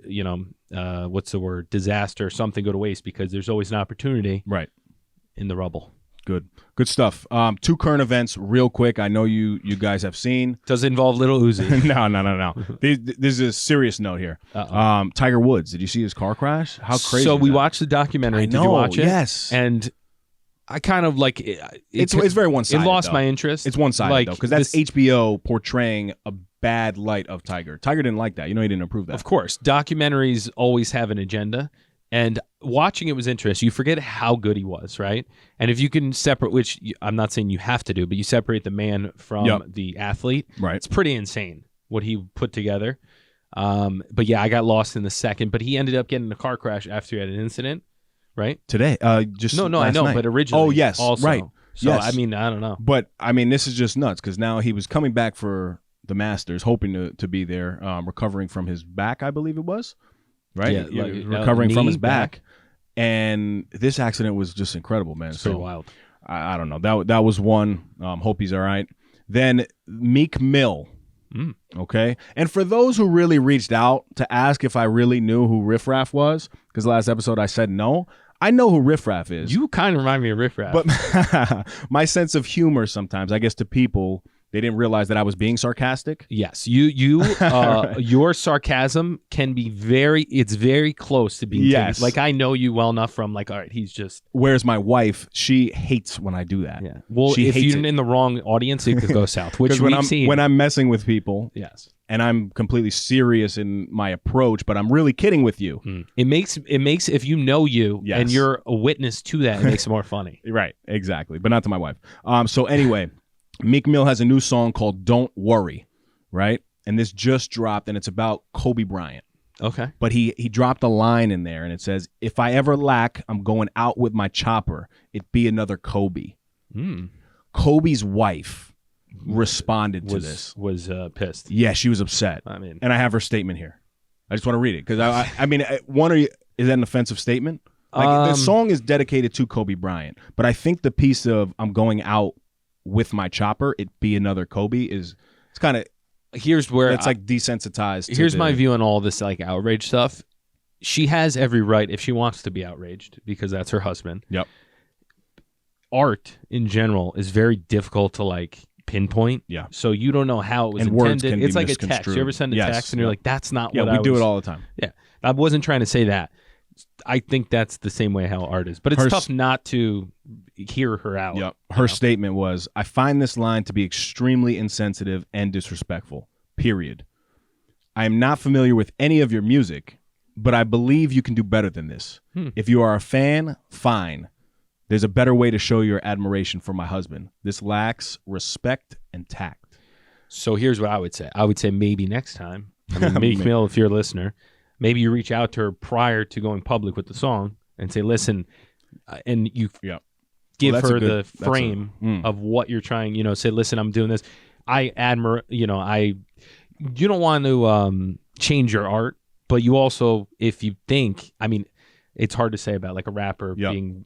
disaster or something go to waste, because there's always an opportunity Right. in the rubble. Good stuff. Two current events real quick. I know you guys have seen. Does it involve Little Uzi? No. There's a serious note here. Tiger Woods. Did you see his car crash? How crazy! So is we that? watched the documentary. I Did you know, watch it? yes. And I kind of like it's very one-sided. It lost though. my interest. It's one-sided like, though, because that's HBO portraying a bad light of Tiger. Tiger didn't like that. He didn't approve that. Of course, documentaries always have an agenda, and watching it was interesting. You forget how good he was, right? And if you can separate, which I'm not saying you have to do, but you separate the man from the athlete, right? It's pretty insane what he put together. But yeah, I got lost in the second. But he ended up getting in a car crash after he had an incident, right? Today, just no, I last know, night. but originally, oh yes, also. right. So yes. I mean, I don't know. But I mean, this is just nuts because now he was coming back for the Masters, hoping to be there, recovering from his back, I believe it was, right? Yeah, He was recovering knee, from his back, and this accident was just incredible, man. It's pretty wild. I don't know. That was one. Hope he's all right. Then Meek Mill. Okay. And for those who really reached out to ask if I really knew who Riff Raff was, because last episode I said no, I know who Riff Raff is. You kind of remind me of Riff Raff. But my sense of humor sometimes, I guess to people, they didn't realize that I was being sarcastic. Yes, you your sarcasm can be it's very close to being yes. Like I know you well enough from like, all right, he's just. Whereas my wife, she hates when I do that. Yeah. Well, she if you're in the wrong audience, it could go south. Which when I'm messing with people, yes, and I'm completely serious in my approach, but I'm really kidding with you. It makes if you know you yes. and you're a witness to that, it makes it more funny. Right, exactly, but not to my wife. So anyway, Meek Mill has a new song called "Don't Worry," right? And this just dropped, and it's about Kobe Bryant. Okay. But he dropped a line in there, and it says, "If I ever lack, I'm going out with my chopper. It be another Kobe." Kobe's wife responded to this. Was pissed. Yeah, she was upset. I mean, and I have her statement here. I just want to read it because I mean, is that an offensive statement? Like the song is dedicated to Kobe Bryant, but I think the piece of "I'm going out with my chopper, it be another Kobe" it's kind of here's where it's like desensitized. Here's my view on all this like outrage stuff. She has every right if she wants to be outraged because that's her husband. Yep. Art in general is very difficult to like pinpoint. Yeah. So you don't know how it was and words intended. can It's be like a text. You ever send a yes. text and you're like, that's not what we do it all the time. Yeah. I wasn't trying to say that. I think that's the same way how art is. But it's tough not to hear her out. Yep. Her statement was, "I find this line to be extremely insensitive and disrespectful. Period. I am not familiar with any of your music, but I believe you can do better than this. If you are a fan, fine. There's a better way to show your admiration for my husband. This lacks respect and tact." So here's what I would say. I would say maybe next time. I mean, Meek Mill, if you're a listener, maybe you reach out to her prior to going public with the song and say, listen, and you give her the frame of what you're trying, say, listen, I'm doing this. I admire, you don't want to change your art, but you also, if you think, I mean, it's hard to say about like a rapper being,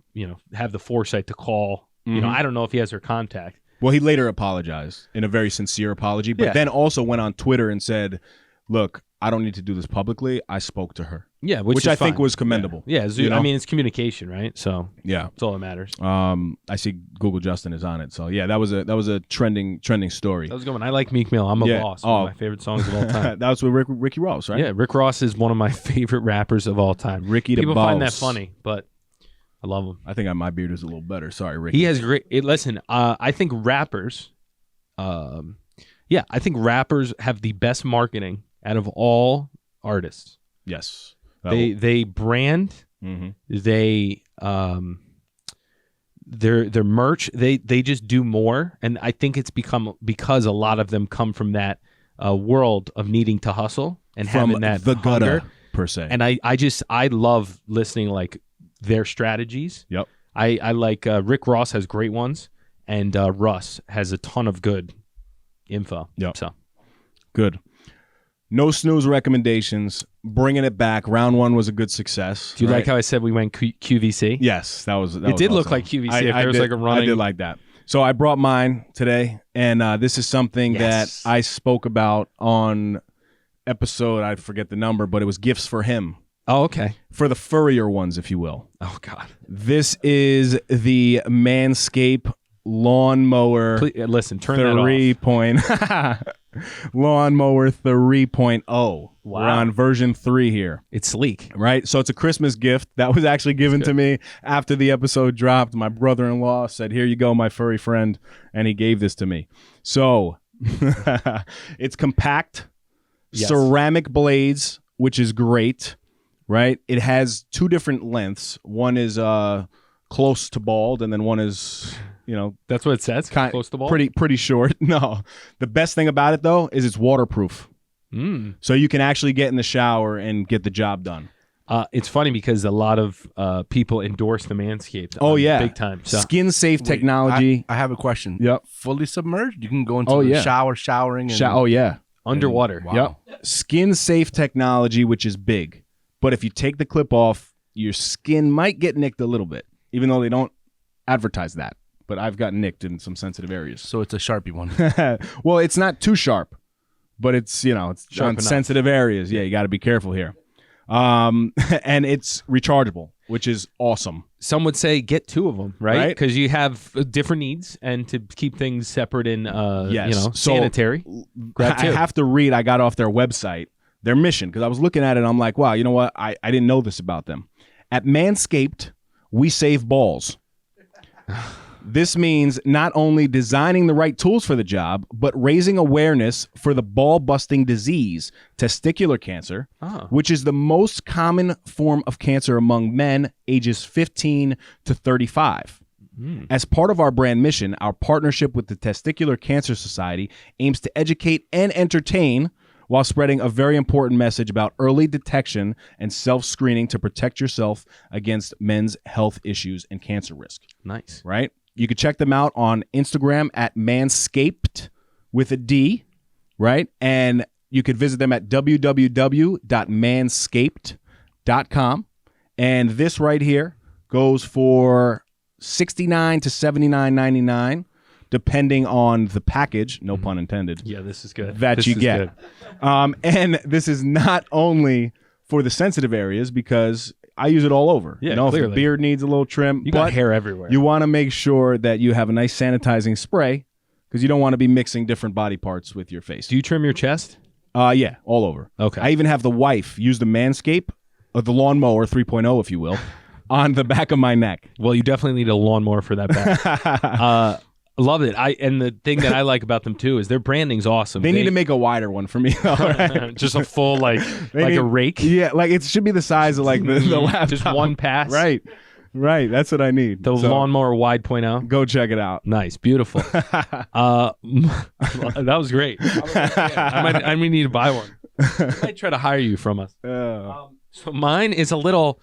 have the foresight to call, I don't know if he has her contact. Well, he later apologized in a very sincere apology, but then also went on Twitter and said, "Look, I don't need to do this publicly. I spoke to her." Yeah, which I think fine. was commendable. Yeah, I mean, it's communication, right? So yeah, that's all that matters. I see Google Justin is on it, so yeah, that was a trending story. That was a good one. I like Meek Mill. I'm a boss. One of my favorite songs of all time. That was with Ricky Ross, right? Yeah, Rick Ross is one of my favorite rappers of all time. Ricky the People Boss. find that funny, but I love him. I think my beard is a little better. Sorry, Ricky. He has great. Listen, I think rappers, I think rappers have the best marketing out of all artists. Yes. They brand. They their merch. They just do more, and I think it's become because a lot of them come from that world of needing to hustle and from having that the hunger gutter per se. And I love listening like their strategies. Yep. I like Rick Ross has great ones, and Russ has a ton of good info. Yep. So good. No snooze recommendations. Bringing it back. Round one was a good success. Do you like how I said we went QVC? Yes, that was. It did look awesome. like QVC. If there was like a running. I did like that. So I brought mine today, and this is something that I spoke about on episode. I forget the number, but it was gifts for him. Oh, okay. For the furrier ones, if you will. Oh, God. This is the Manscaped lawnmower. Please, listen, turn that off. 3. Lawnmower 3.0. Wow. We're on version 3 here. It's sleek. Right? So it's a Christmas gift that was actually given to me after the episode dropped. My brother-in-law said, "Here you go, my furry friend," and he gave this to me. So it's compact, Yes. ceramic blades, which is great, right? It has 2 different lengths. One is close to bald, and then one is, That's what it says? Close to ball? pretty short. No. The best thing about it, though, is it's waterproof. So you can actually get in the shower and get the job done. It's funny because a lot of people endorse the Manscaped. Oh, yeah. Big time. So. Skin safe technology. I have a question. Yep. Fully submerged? You can go into the shower, showering. And, Oh, yeah. Underwater. Wow. Yep. Skin safe technology, which is big. But if you take the clip off, your skin might get nicked a little bit, even though they don't advertise that. But I've gotten nicked in some sensitive areas. So it's a Sharpie one. Well, it's not too sharp, but it's, it's Sharp on enough. sensitive areas. Yeah, you got to be careful here. And it's rechargeable, which is awesome. Some would say get 2 of them, right? Right. Because you have different needs, and to keep things separate and Yes. So, sanitary. Grab I 2. have to read. I got off their website, their mission, because I was looking at it and I'm like, wow, you know what? I didn't know this about them. At Manscaped, we save balls. This means not only designing the right tools for the job, but raising awareness for the ball-busting disease, testicular cancer, which is the most common form of cancer among men ages 15 to 35. As part of our brand mission, our partnership with the Testicular Cancer Society aims to educate and entertain while spreading a very important message about early detection and self-screening to protect yourself against men's health issues and cancer risk. Nice. Right? You can check them out on Instagram at Manscaped with a D, right? And you could visit them at www.manscaped.com. And this right here goes for $69 to $79.99, depending on the package, no pun intended, Yeah, this is good. that This you is get. good. And this is not only for the sensitive areas, because I use it all over. Yeah, if the clearly. beard needs a little trim, You got but hair everywhere. you want to make sure that you have a nice sanitizing spray, because you don't want to be mixing different body parts with your face. Do you trim your chest? Yeah, all over. Okay. I even have the wife use the Manscaped, the lawnmower 3.0, if you will, on the back of my neck. Well, you definitely need a lawnmower for that back. Love it. And the thing that I like about them too is their branding's awesome. They need to make a wider one for me, though, right? just a full They a need- rake. Yeah, like it should be the size of like the laptop. Just one pass. Right. That's what I need. The So, lawnmower wide point out. Go check it out. Nice, beautiful. That was great. I might need to buy one. I might try to hire you from us. So mine is a little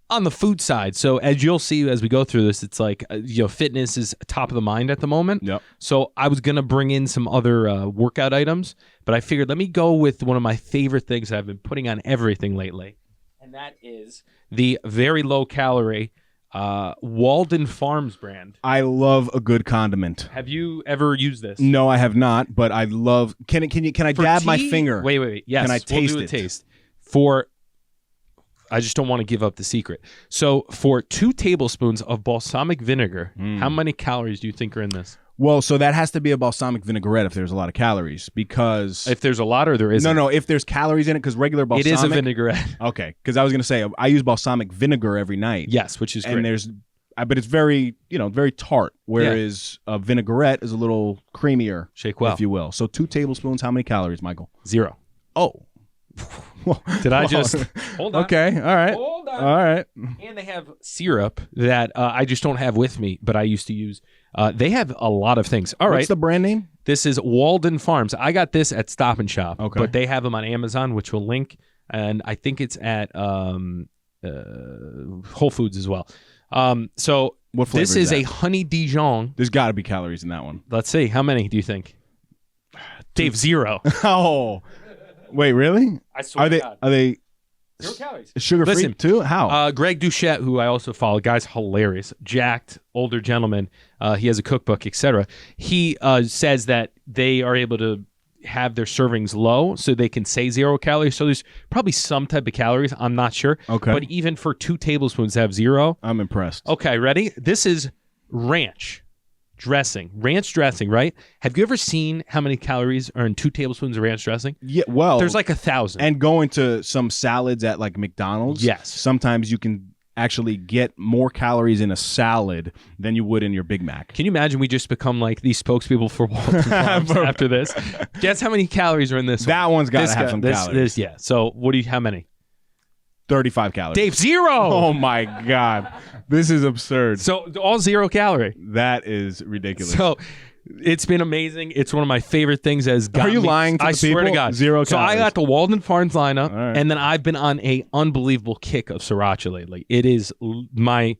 on the food side. So as you'll see as we go through this, it's like fitness is top of the mind at the moment. Yep. So I was gonna bring in some other workout items, but I figured let me go with one of my favorite things that I've been putting on everything lately, and that is the very low calorie Walden Farms brand. I love a good condiment. Have you ever used this? No, I have not, but I love. Can I For dab my tea? finger? Wait. Yes. Can I taste we'll do it? a taste. I just don't want to give up the secret. So for 2 tablespoons of balsamic vinegar, how many calories do you think are in this? Well, so that has to be a balsamic vinaigrette if there's a lot of calories, because If there's a lot or there isn't? no, if there's calories in it, because regular balsamic. It is a vinaigrette. Okay, because I was gonna say I use balsamic vinegar every night. Yes, which is great. And but it's very very tart, whereas a vinaigrette is a little creamier, Shake well. if you will. So 2 tablespoons. How many calories, Michael? 0. Oh, Did I just hold on? Okay, all right, Hold on. all right. And they have syrup that I just don't have with me, but I used to use. They have a lot of things. All right. What's the brand name? This is Walden Farms. I got this at Stop and Shop, Okay. but they have them on Amazon, which we'll link, and I think it's at Whole Foods as well. So What flavor this is is a that? honey Dijon. There's got to be calories in that one. Let's see, how many do you think? Dave, 0. Oh, wait, really? I swear Are they 0 calories. sugar free Listen, too? How? Greg Duchette, who I also follow, guy's hilarious, jacked, older gentleman. He has a cookbook, etc. He says that they are able to have their servings low so they can say 0 calories. So there's probably some type of calories. I'm not sure. Okay. But even for 2 tablespoons to have 0. I'm impressed. Okay, ready? This is ranch dressing. Ranch dressing, right? Have you ever seen how many calories are in 2 tablespoons of ranch dressing? Yeah, well, there's like 1,000. And going to some salads at like McDonald's, yes, sometimes you can actually get more calories in a salad than you would in your Big Mac. Can you imagine we just become like these spokespeople for Walden Farms after this? Guess how many calories are in this That one? One's got to have some calories. Yeah. So how many? 35 calories. Dave, 0. Oh my God. This is absurd. So all 0 calorie. That is ridiculous. So it's been amazing. It's one of my favorite things. Are you lying to the people? I swear to God. 0 calories. So I got the Walden Farms lineup, right. and then I've been on a unbelievable kick of sriracha lately. It is my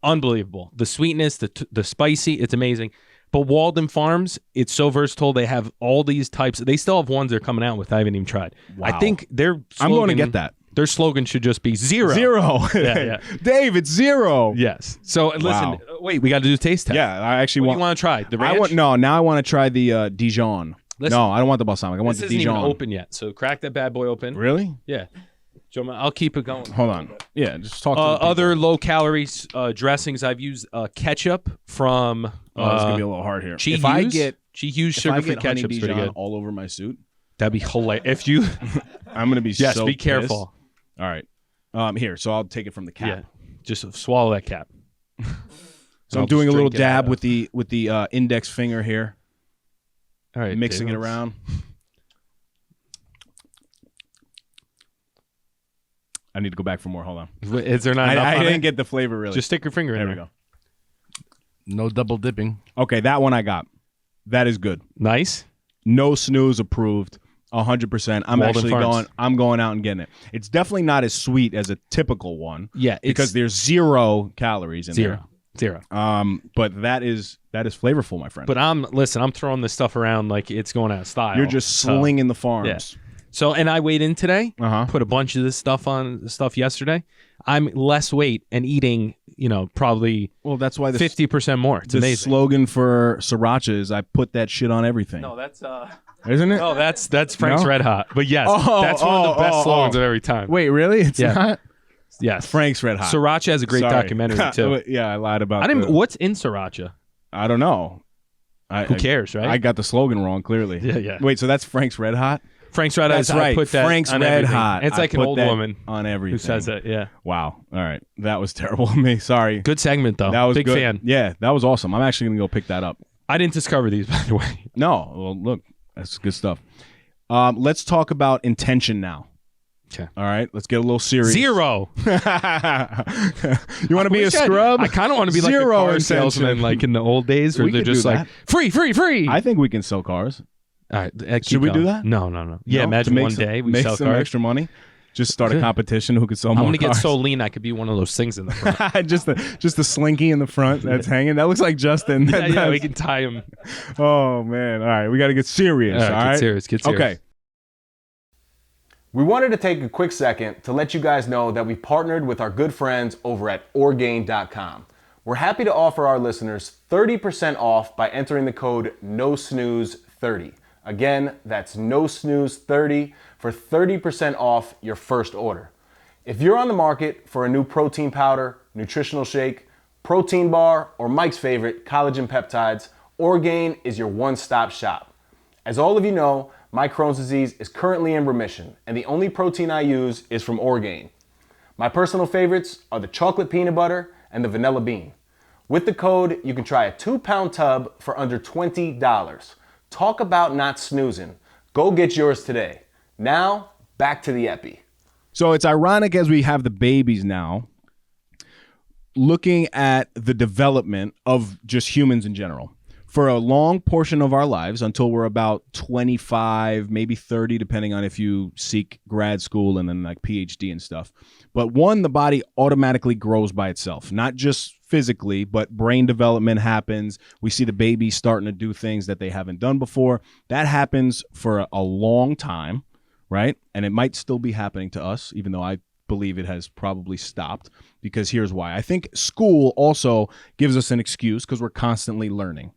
unbelievable. The sweetness, the spicy, it's amazing. But Walden Farms, it's so versatile. They have all these types. They still have ones they're coming out with I haven't even tried. Wow. I think their slogan, I'm going to get that. Their slogan should just be 0. 0. Yeah. Dave, it's 0. Yes. So listen, Wow. wait, we got to do a taste test. Yeah, I actually What do you want to try? The ranch? now I want to try the Dijon. Listen, no, I don't want the balsamic. I want this the isn't Dijon. even open yet. So crack that bad boy open. Really? Yeah. Joe, I'll keep it going. Hold on. Yeah, just talk to the people. Other low calories dressings. I've used ketchup from. It's gonna be a little hard here. Chi If I Hughes. get Chi Hughes if I sugar-free get honey ketchup's pretty Dijon good. all over my suit, That'd be hilarious. If you, I'm gonna be yes, so be careful. Pissed. All right. Here, so I'll take it from the cap. Yeah, just swallow that cap. So I'm doing a little dab with the index finger here. All right, mixing Dave, it around. I need to go back for more. Hold on. Is there not enough I on didn't it? get the flavor really. Just stick your finger in there. there. We go. No double dipping. Okay, that one I got. That is good. Nice. No snooze approved. 100%. I'm going out and getting it. It's definitely not as sweet as a typical one. Yeah, because there's 0 calories in there. 0. But that is flavorful, my friend. But I'm throwing this stuff around like it's going out of style. You're just slinging the farms. Yeah. So, and I weighed in today. Uh-huh. Put a bunch of this stuff on yesterday. I'm less weight and eating, probably. Well, that's why 50% more. It's the amazing. slogan for sriracha is "I put that shit on everything." No, that's isn't it? No, that's Frank's No? Red Hot. But yes, that's one of the best slogans of every time. Wait, really? It's not. Yes, Frank's Red Hot. Sriracha has a great documentary too. Yeah, I lied about. What's in sriracha? I don't know. Who cares, right? I got the slogan wrong. Clearly. Yeah. Wait, so that's Frank's Red Hot. Frank's Red Hot. That's right. I put that Frank's on Red everything. Hot. It's like an old woman on everything who says it. Yeah. Wow. All right. That was terrible of me. Sorry. Good segment though. That was big good. fan. Yeah, that was awesome. I'm actually gonna go pick that up. I didn't discover these, by the way. No. Well, look, that's good stuff. Let's talk about intention now. Okay. All right. Let's get a little serious. 0. You want to be a scrub? I kind of want to be like a car salesman, like in the old days, where We they're could just do like free. I think we can sell cars. All right. Should we do that? No. Yeah. No? Imagine To make one some- day we make sell some cars. extra money. Just start a competition who could sell more I'm gonna cars. get so lean I could be one of those things in the front. just the slinky in the front that's hanging. That looks like Justin. yeah, we can tie him. Oh man! All right, we got to get serious. All right, get serious. Okay. We wanted to take a quick second to let you guys know that we partnered with our good friends over at Orgain.com. We're happy to offer our listeners 30% off by entering the code NOSNOOZE30. Again, that's NOSNOOZE30 for 30% off your first order. If you're on the market for a new protein powder, nutritional shake, protein bar, or Mike's favorite, collagen peptides, Orgain is your one-stop shop. As all of you know, my Crohn's disease is currently in remission, and the only protein I use is from Orgain. My personal favorites are the chocolate peanut butter and the vanilla bean. With the code, you can try a 2-pound tub for under $20. Talk about not snoozing. Go get yours today. Now, back to the epi. So it's ironic as we have the babies now, looking at the development of just humans in general. For a long portion of our lives, until we're about 25, maybe 30, depending on if you seek grad school and then like PhD and stuff. But one, the body automatically grows by itself, not just physically, but brain development happens. We see the baby starting to do things that they haven't done before. That happens for a long time, right? And it might still be happening to us, even though I believe it has probably stopped, because here's why. I think school also gives us an excuse because we're constantly learning.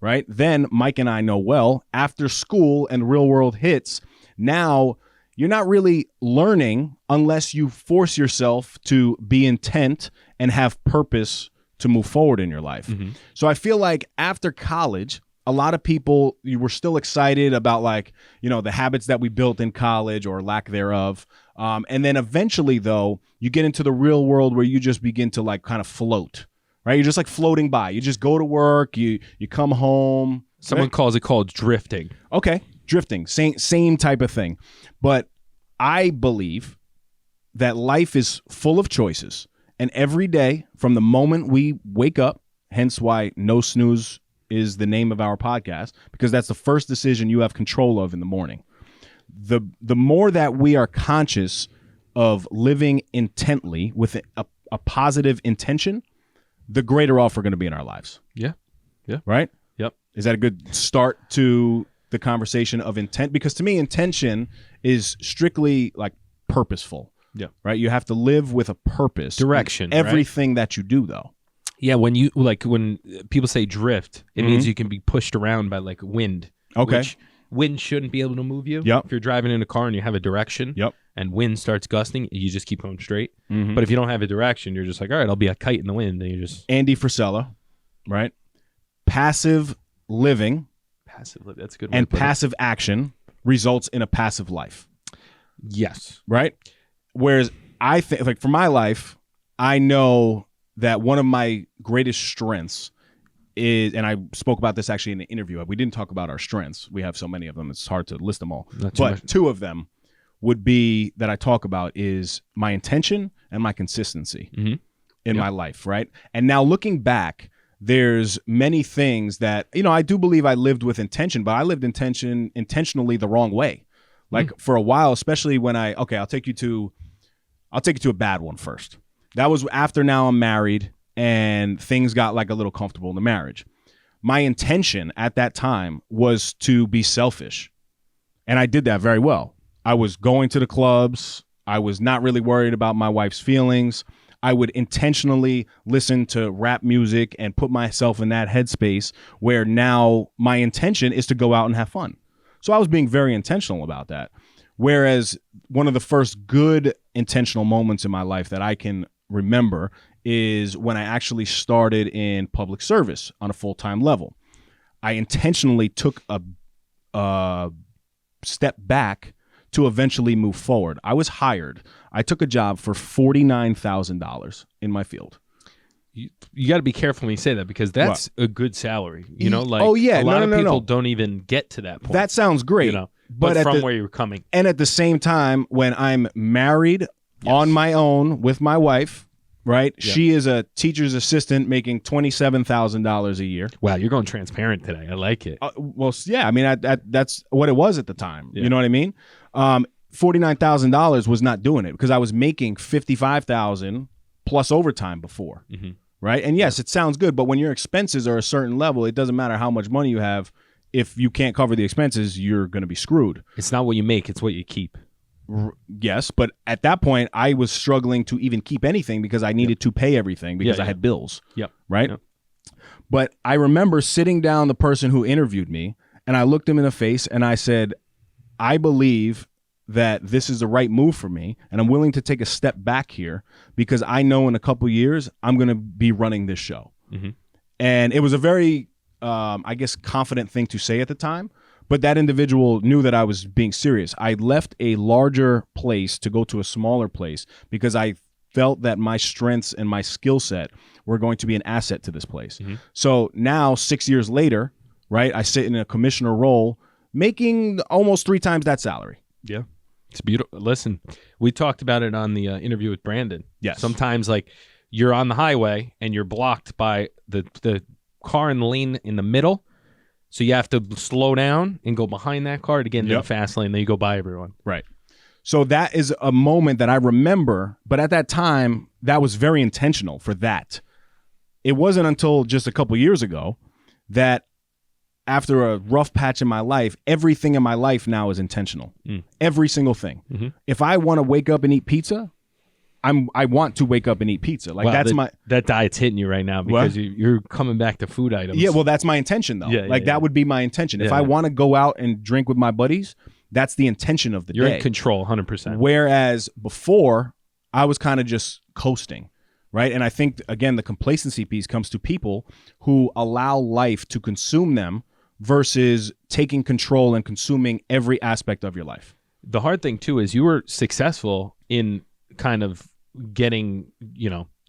right? Then Mike and I know well, after school and real world hits, now you're not really learning unless you force yourself to be intent and have purpose to move forward in your life. So I feel like after college, a lot of people, you were still excited about like, you know, the habits that we built in college or lack thereof. And then eventually though, you get into the real world where you just begin to like kind of float, right? You're just like floating by. You just go to work, you come home. Someone calls it called drifting. Okay. Drifting, same type of thing. But I believe that life is full of choices. And every day from the moment we wake up, hence why No Snooze is the name of our podcast, because that's the first decision you have control of in the morning. The more that we are conscious of living intently with a positive intention, the greater off we're going to be in our lives. Yeah. Yeah. Right? Yep. Is that a good start to the conversation of intent? Because to me, intention is strictly like purposeful. Yeah. Right? You have to live with a purpose. Direction, in everything that you do, though. Yeah, when people say drift, it means you can be pushed around by like wind. Okay. Which wind shouldn't be able to move you. Yep. If you're driving in a car and you have a direction, Yep. and wind starts gusting, you just keep going straight. But if you don't have a direction, you're just like, all right, I'll be a kite in the wind, and you just Andy Frisella, right? Passive living passive. That's a good. Way and to put it. passive action results in a passive life, Yes. right? Whereas I think, like for my life, I know that one of my greatest strengths is, and I spoke about this actually in an interview. We didn't talk about our strengths. We have so many of them. It's hard to list them all. Not too But much. two of them would be that I talk about is my intention and my consistency in my life, right? And now looking back, there's many things that, you know, I do believe I lived with intention, but I lived intentionally the wrong way. Like for a while, especially when I'll take you to a bad one first. That was after now I'm married and things got like a little comfortable in the marriage. My intention at that time was to be selfish. And I did that very well. I was going to the clubs. I was not really worried about my wife's feelings. I would intentionally listen to rap music and put myself in that headspace where now my intention is to go out and have fun. So I was being very intentional about that. Whereas one of the first good intentional moments in my life that I can remember is when I actually started in public service on a full-time level. I intentionally took a step back to eventually move forward. I was hired. I took a job for $49,000 in my field. You got to be careful when you say that because that's a good salary. You know, like yeah, a lot of people no. don't even get to that point. That sounds great. You know, but from where you're coming. And at the same time, when I'm married on my own with my wife, right? Yep. She is a teacher's assistant making $27,000 a year. Wow, you're going transparent today. I like it. Well, yeah, I mean, that's what it was at the time. Yeah. You know what I mean? $49,000 was not doing it because I was making $55,000 plus overtime before, right? And yes, it sounds good, but when your expenses are a certain level, it doesn't matter how much money you have. If you can't cover the expenses, you're going to be screwed. It's not what you make, it's what you keep. Yes, but at that point, I was struggling to even keep anything because I needed to pay everything because I had bills. Yep. Right? Yep. But I remember sitting down the person who interviewed me, and I looked him in the face, and I said, I believe that this is the right move for me, and I'm willing to take a step back here because I know in a couple years, I'm going to be running this show. And it was a very, I guess, confident thing to say at the time. But that individual knew that I was being serious. I left a larger place to go to a smaller place because I felt that my strengths and my skill set were going to be an asset to this place. So now, 6 years later, right, I sit in a commissioner role making almost 3 times that salary. Yeah. It's beautiful. Listen, we talked about it on the interview with Brandon. Yes. Sometimes, like, you're on the highway and you're blocked by the car in the lane in the middle. So you have to slow down and go behind that car to get into the fast lane. Then you go by everyone. Right. So that is a moment that I remember. But at that time, that was very intentional for that. It wasn't until just a couple years ago that after a rough patch in my life, everything in my life now is intentional. Every single thing. If I want to wake up and eat pizza, I want to wake up and eat pizza. Like Wow, that's that diet's hitting you right now because you're coming back to food items. Yeah, well, that's my intention though. That would be my intention. If I want to go out and drink with my buddies, that's the intention of the day. You're in control 100%. Whereas before, I was kind of just coasting, right? And I think, again, the complacency piece comes to people who allow life to consume them versus taking control and consuming every aspect of your life. The hard thing, too, is you were successful in kind of getting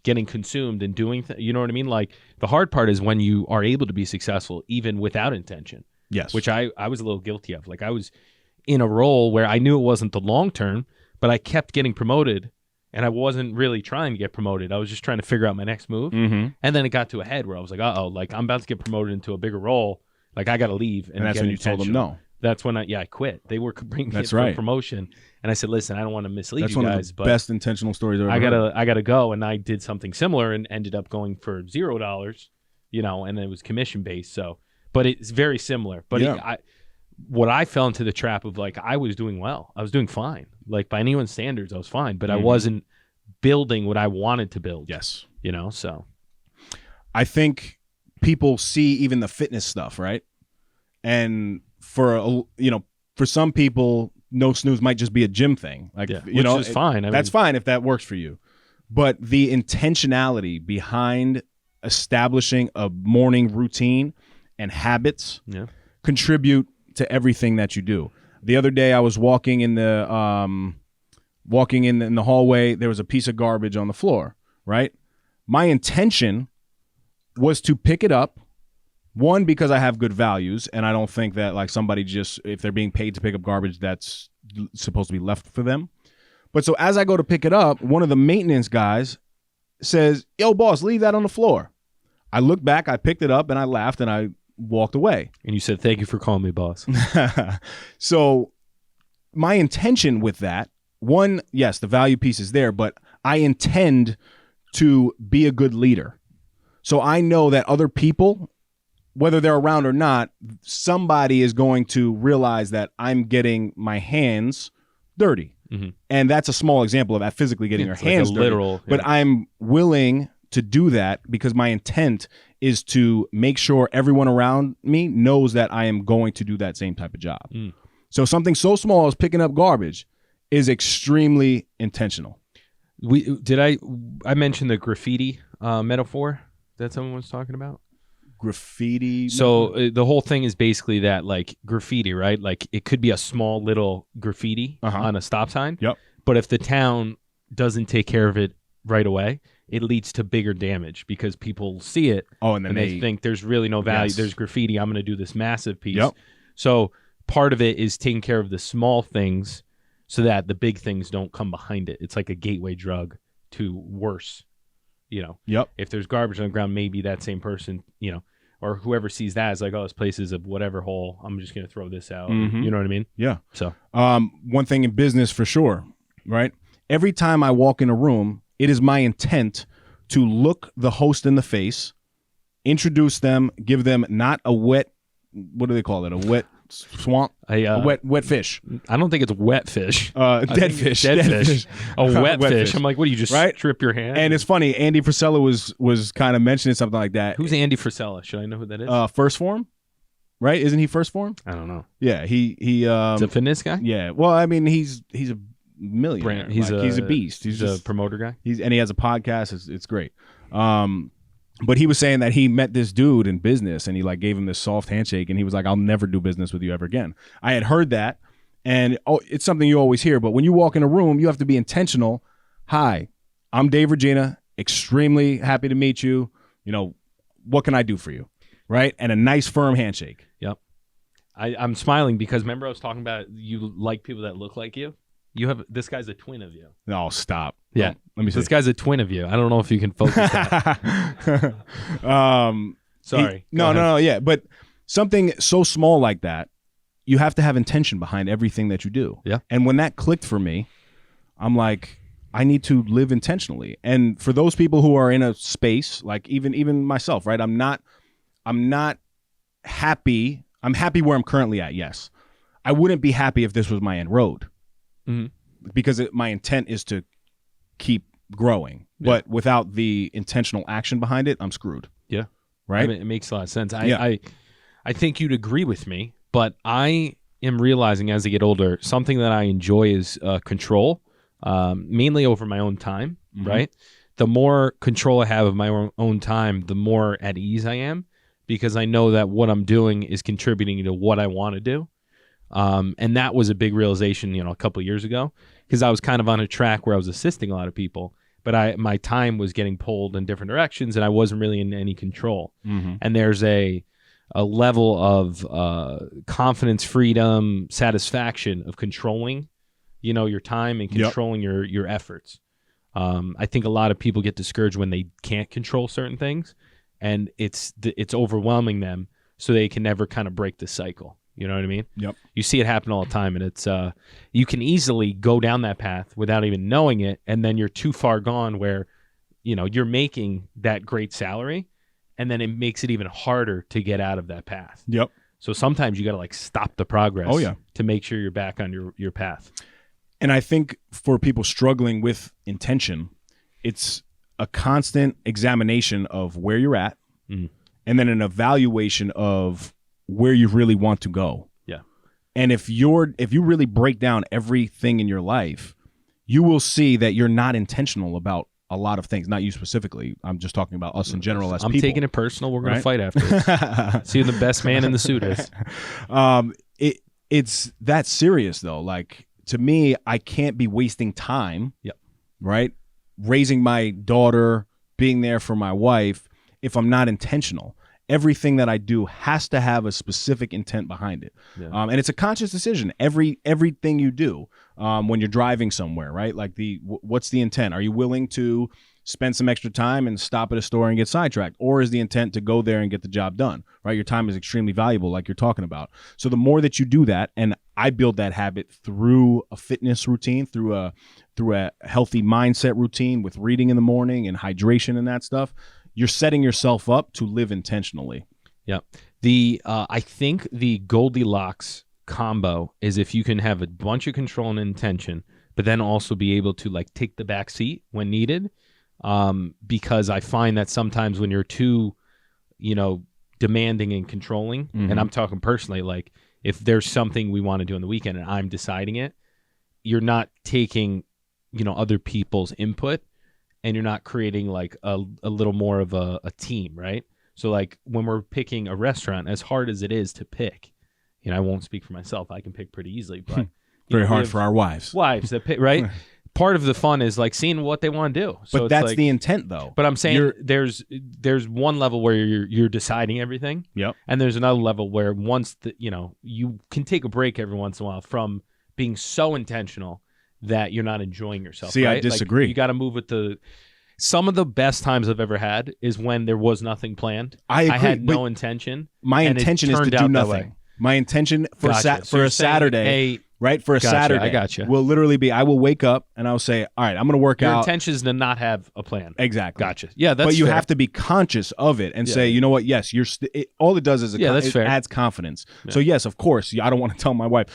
consumed and doing you know what I mean? Like, the hard part is when you are able to be successful even without intention. Yes. Which I was a little guilty of. Like, I was in a role where I knew it wasn't the long term, but I kept getting promoted, and I wasn't really trying to get promoted. I was just trying to figure out my next move. Mm-hmm. And then it got to a head where I was like, uh-oh, like, I'm about to get promoted into a bigger role. Like, I got to leave. And that's when you told them no. That's when I quit. They were bringing me in for a promotion, and I said, "Listen, I don't want to mislead you guys, one of the best intentional stories I've ever heard. I gotta go." And I did something similar and ended up going for $0, and it was commission based. So, but it's very similar. But what I fell into the trap of, like, I was doing well, I was doing fine, like by anyone's standards, I was fine, but I wasn't building what I wanted to build. Yes, So I think people see even the fitness stuff, right? And for some people, no snooze might just be a gym thing. Like, which is fine. That's fine if that works for you. But the intentionality behind establishing a morning routine and habits contribute to everything that you do. The other day, I was walking in the hallway. There was a piece of garbage on the floor. Right. My intention was to pick it up. One, because I have good values, and I don't think that, like, somebody just, if they're being paid to pick up garbage, that's supposed to be left for them. But so as I go to pick it up, one of the maintenance guys says, "Yo, boss, leave that on the floor." I looked back, I picked it up, and I laughed, and I walked away. And you said, "Thank you for calling me boss." So my intention with that, one, yes, the value piece is there, but I intend to be a good leader. So I know that other people, whether they're around or not, somebody is going to realize that I'm getting my hands dirty. Mm-hmm. And that's a small example of that, physically getting your hands dirty. Literal, but I'm willing to do that because my intent is to make sure everyone around me knows that I am going to do that same type of job. So something so small as picking up garbage is extremely intentional. I mentioned the graffiti metaphor that someone was talking about? Graffiti. So the whole thing is basically that, like, graffiti, right? Like, it could be a small little graffiti on a stop sign. Yep. But if the town doesn't take care of it right away, it leads to bigger damage because people see it and they think there's really no value. Yes. There's graffiti. I'm going to do this massive piece. Yep. So part of it is taking care of the small things so that the big things don't come behind it. It's like a gateway drug to worse. Yep. If there's garbage on the ground, maybe that same person, or whoever sees that is like, oh, this place is a whatever hole. I'm just going to throw this out. Mm-hmm. You know what I mean? Yeah. So, one thing in business for sure, right? Every time I walk in a room, it is my intent to look the host in the face, introduce them, give them not a wet, what do they call it? A wet swamp? A wet fish. I don't think it's wet fish. Dead fish. Dead fish. A wet fish. I'm like, what do you just right? strip your hand? And it's funny, Andy Frisella was kind of mentioning something like that. Who's Andy Frisella? Should I know who that is? First Form, right? Isn't he First Form? I don't know. Yeah, he He's a fitness guy? Yeah. Well, I mean, he's a millionaire. He's a beast. He's a promoter guy. And he has a podcast. It's great. But he was saying that he met this dude in business and he, like, gave him this soft handshake and he was like, "I'll never do business with you ever again." I had heard that, and it's something you always hear, but when you walk in a room, you have to be intentional. "Hi, I'm Dave Regina. Extremely happy to meet you. What can I do for you?" Right? And a nice firm handshake. Yep. I'm smiling because remember I was talking about you like people that look like you? This guy's a twin of you. No, stop. Yeah. Let me see. This guy's a twin of you. I don't know if you can focus that. Sorry. No. Yeah. But something so small like that, you have to have intention behind everything that you do. Yeah. And when that clicked for me, I'm like, I need to live intentionally. And for those people who are in a space, like even myself, right? I'm not happy. I'm happy where I'm currently at. Yes. I wouldn't be happy if this was my end road. Mm-hmm. Because my intent is to keep growing. Yeah. But without the intentional action behind it, I'm screwed. Yeah. Right? I mean, it makes a lot of sense. Yeah. I think you'd agree with me, but I am realizing as I get older, something that I enjoy is control, mainly over my own time, right? The more control I have of my own time, the more at ease I am, because I know that what I'm doing is contributing to what I want to do. And that was a big realization, a couple of years ago, because I was kind of on a track where I was assisting a lot of people, but my time was getting pulled in different directions and I wasn't really in any control. And there's a level of confidence, freedom, satisfaction of controlling, your time and controlling your efforts. I think a lot of people get discouraged when they can't control certain things, and it's overwhelming them, so they can never kind of break the cycle. You know what I mean? Yep. You see it happen all the time, and it's you can easily go down that path without even knowing it, and then you're too far gone where, you're making that great salary, and then it makes it even harder to get out of that path. Yep. So sometimes you got to stop the progress. Oh, yeah. To make sure you're back on your path. And I think for people struggling with intention, it's a constant examination of where you're at, and then an evaluation of where you really want to go. Yeah. And if you really break down everything in your life, you will see that you're not intentional about a lot of things. Not you specifically. I'm just talking about us in general as I'm people. taking it personal. We're going to fight after. See who the best man in the suit is. It's that serious though. Like, to me, I can't be wasting time. Yep. Right? Raising my daughter, being there for my wife, if I'm not intentional. Everything that I do has to have a specific intent behind it. Yeah. And it's a conscious decision. Everything you do when you're driving somewhere, right? Like what's the intent? Are you willing to spend some extra time and stop at a store and get sidetracked? Or is the intent to go there and get the job done, right? Your time is extremely valuable, like you're talking about. So the more that you do that, and I build that habit through a fitness routine, through a healthy mindset routine with reading in the morning and hydration and that stuff, you're setting yourself up to live intentionally. Yeah. I think the Goldilocks combo is if you can have a bunch of control and intention, but then also be able to take the back seat when needed. Because I find that sometimes when you're too, demanding and controlling, and I'm talking personally, if there's something we want to do on the weekend and I'm deciding it, you're not taking, other people's input, and you're not creating a little more of a team, right? So when we're picking a restaurant, as hard as it is to pick, I won't speak for myself. I can pick pretty easily, but very hard for our wives. Wives that pick, right? Part of the fun is seeing what they want to do. So but that's the intent, though. But I'm saying there's one level where you're deciding everything. Yep. And there's another level where once you can take a break every once in a while from being so intentional that you're not enjoying yourself. See, right? I disagree. You got to move with some of the best times I've ever had is when there was nothing planned. I agree, had no intention. My intention is to do nothing. My intention for a Saturday, right? For a Saturday, I gotcha. Will literally be I will wake up and I'll say, all right, I'm going to work out. Your intention is to not have a plan. Exactly. Gotcha. Yeah, that's But you fair. have to be conscious of it and say, you know what? Yes, all it does is it adds confidence. Yeah. So yes, of course, I don't want to tell my wife,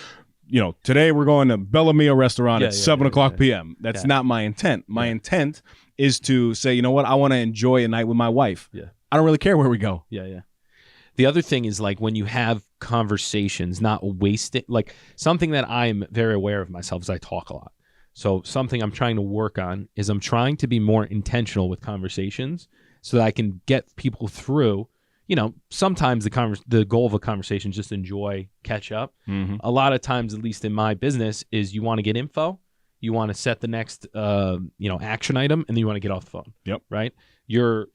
today we're going to Bellamia restaurant at 7 o'clock p.m. That's not my intent. My intent is to say, you know what? I want to enjoy a night with my wife. Yeah. I don't really care where we go. Yeah. The other thing is when you have conversations, not wasting, something that I'm very aware of myself is I talk a lot. So something I'm trying to work on is I'm trying to be more intentional with conversations so that I can get people through. Sometimes the goal of a conversation is just enjoy, catch up. Mm-hmm. A lot of times, at least in my business, is you want to get info, you want to set the next action item, and then you want to get off the phone. Yep. Right. Your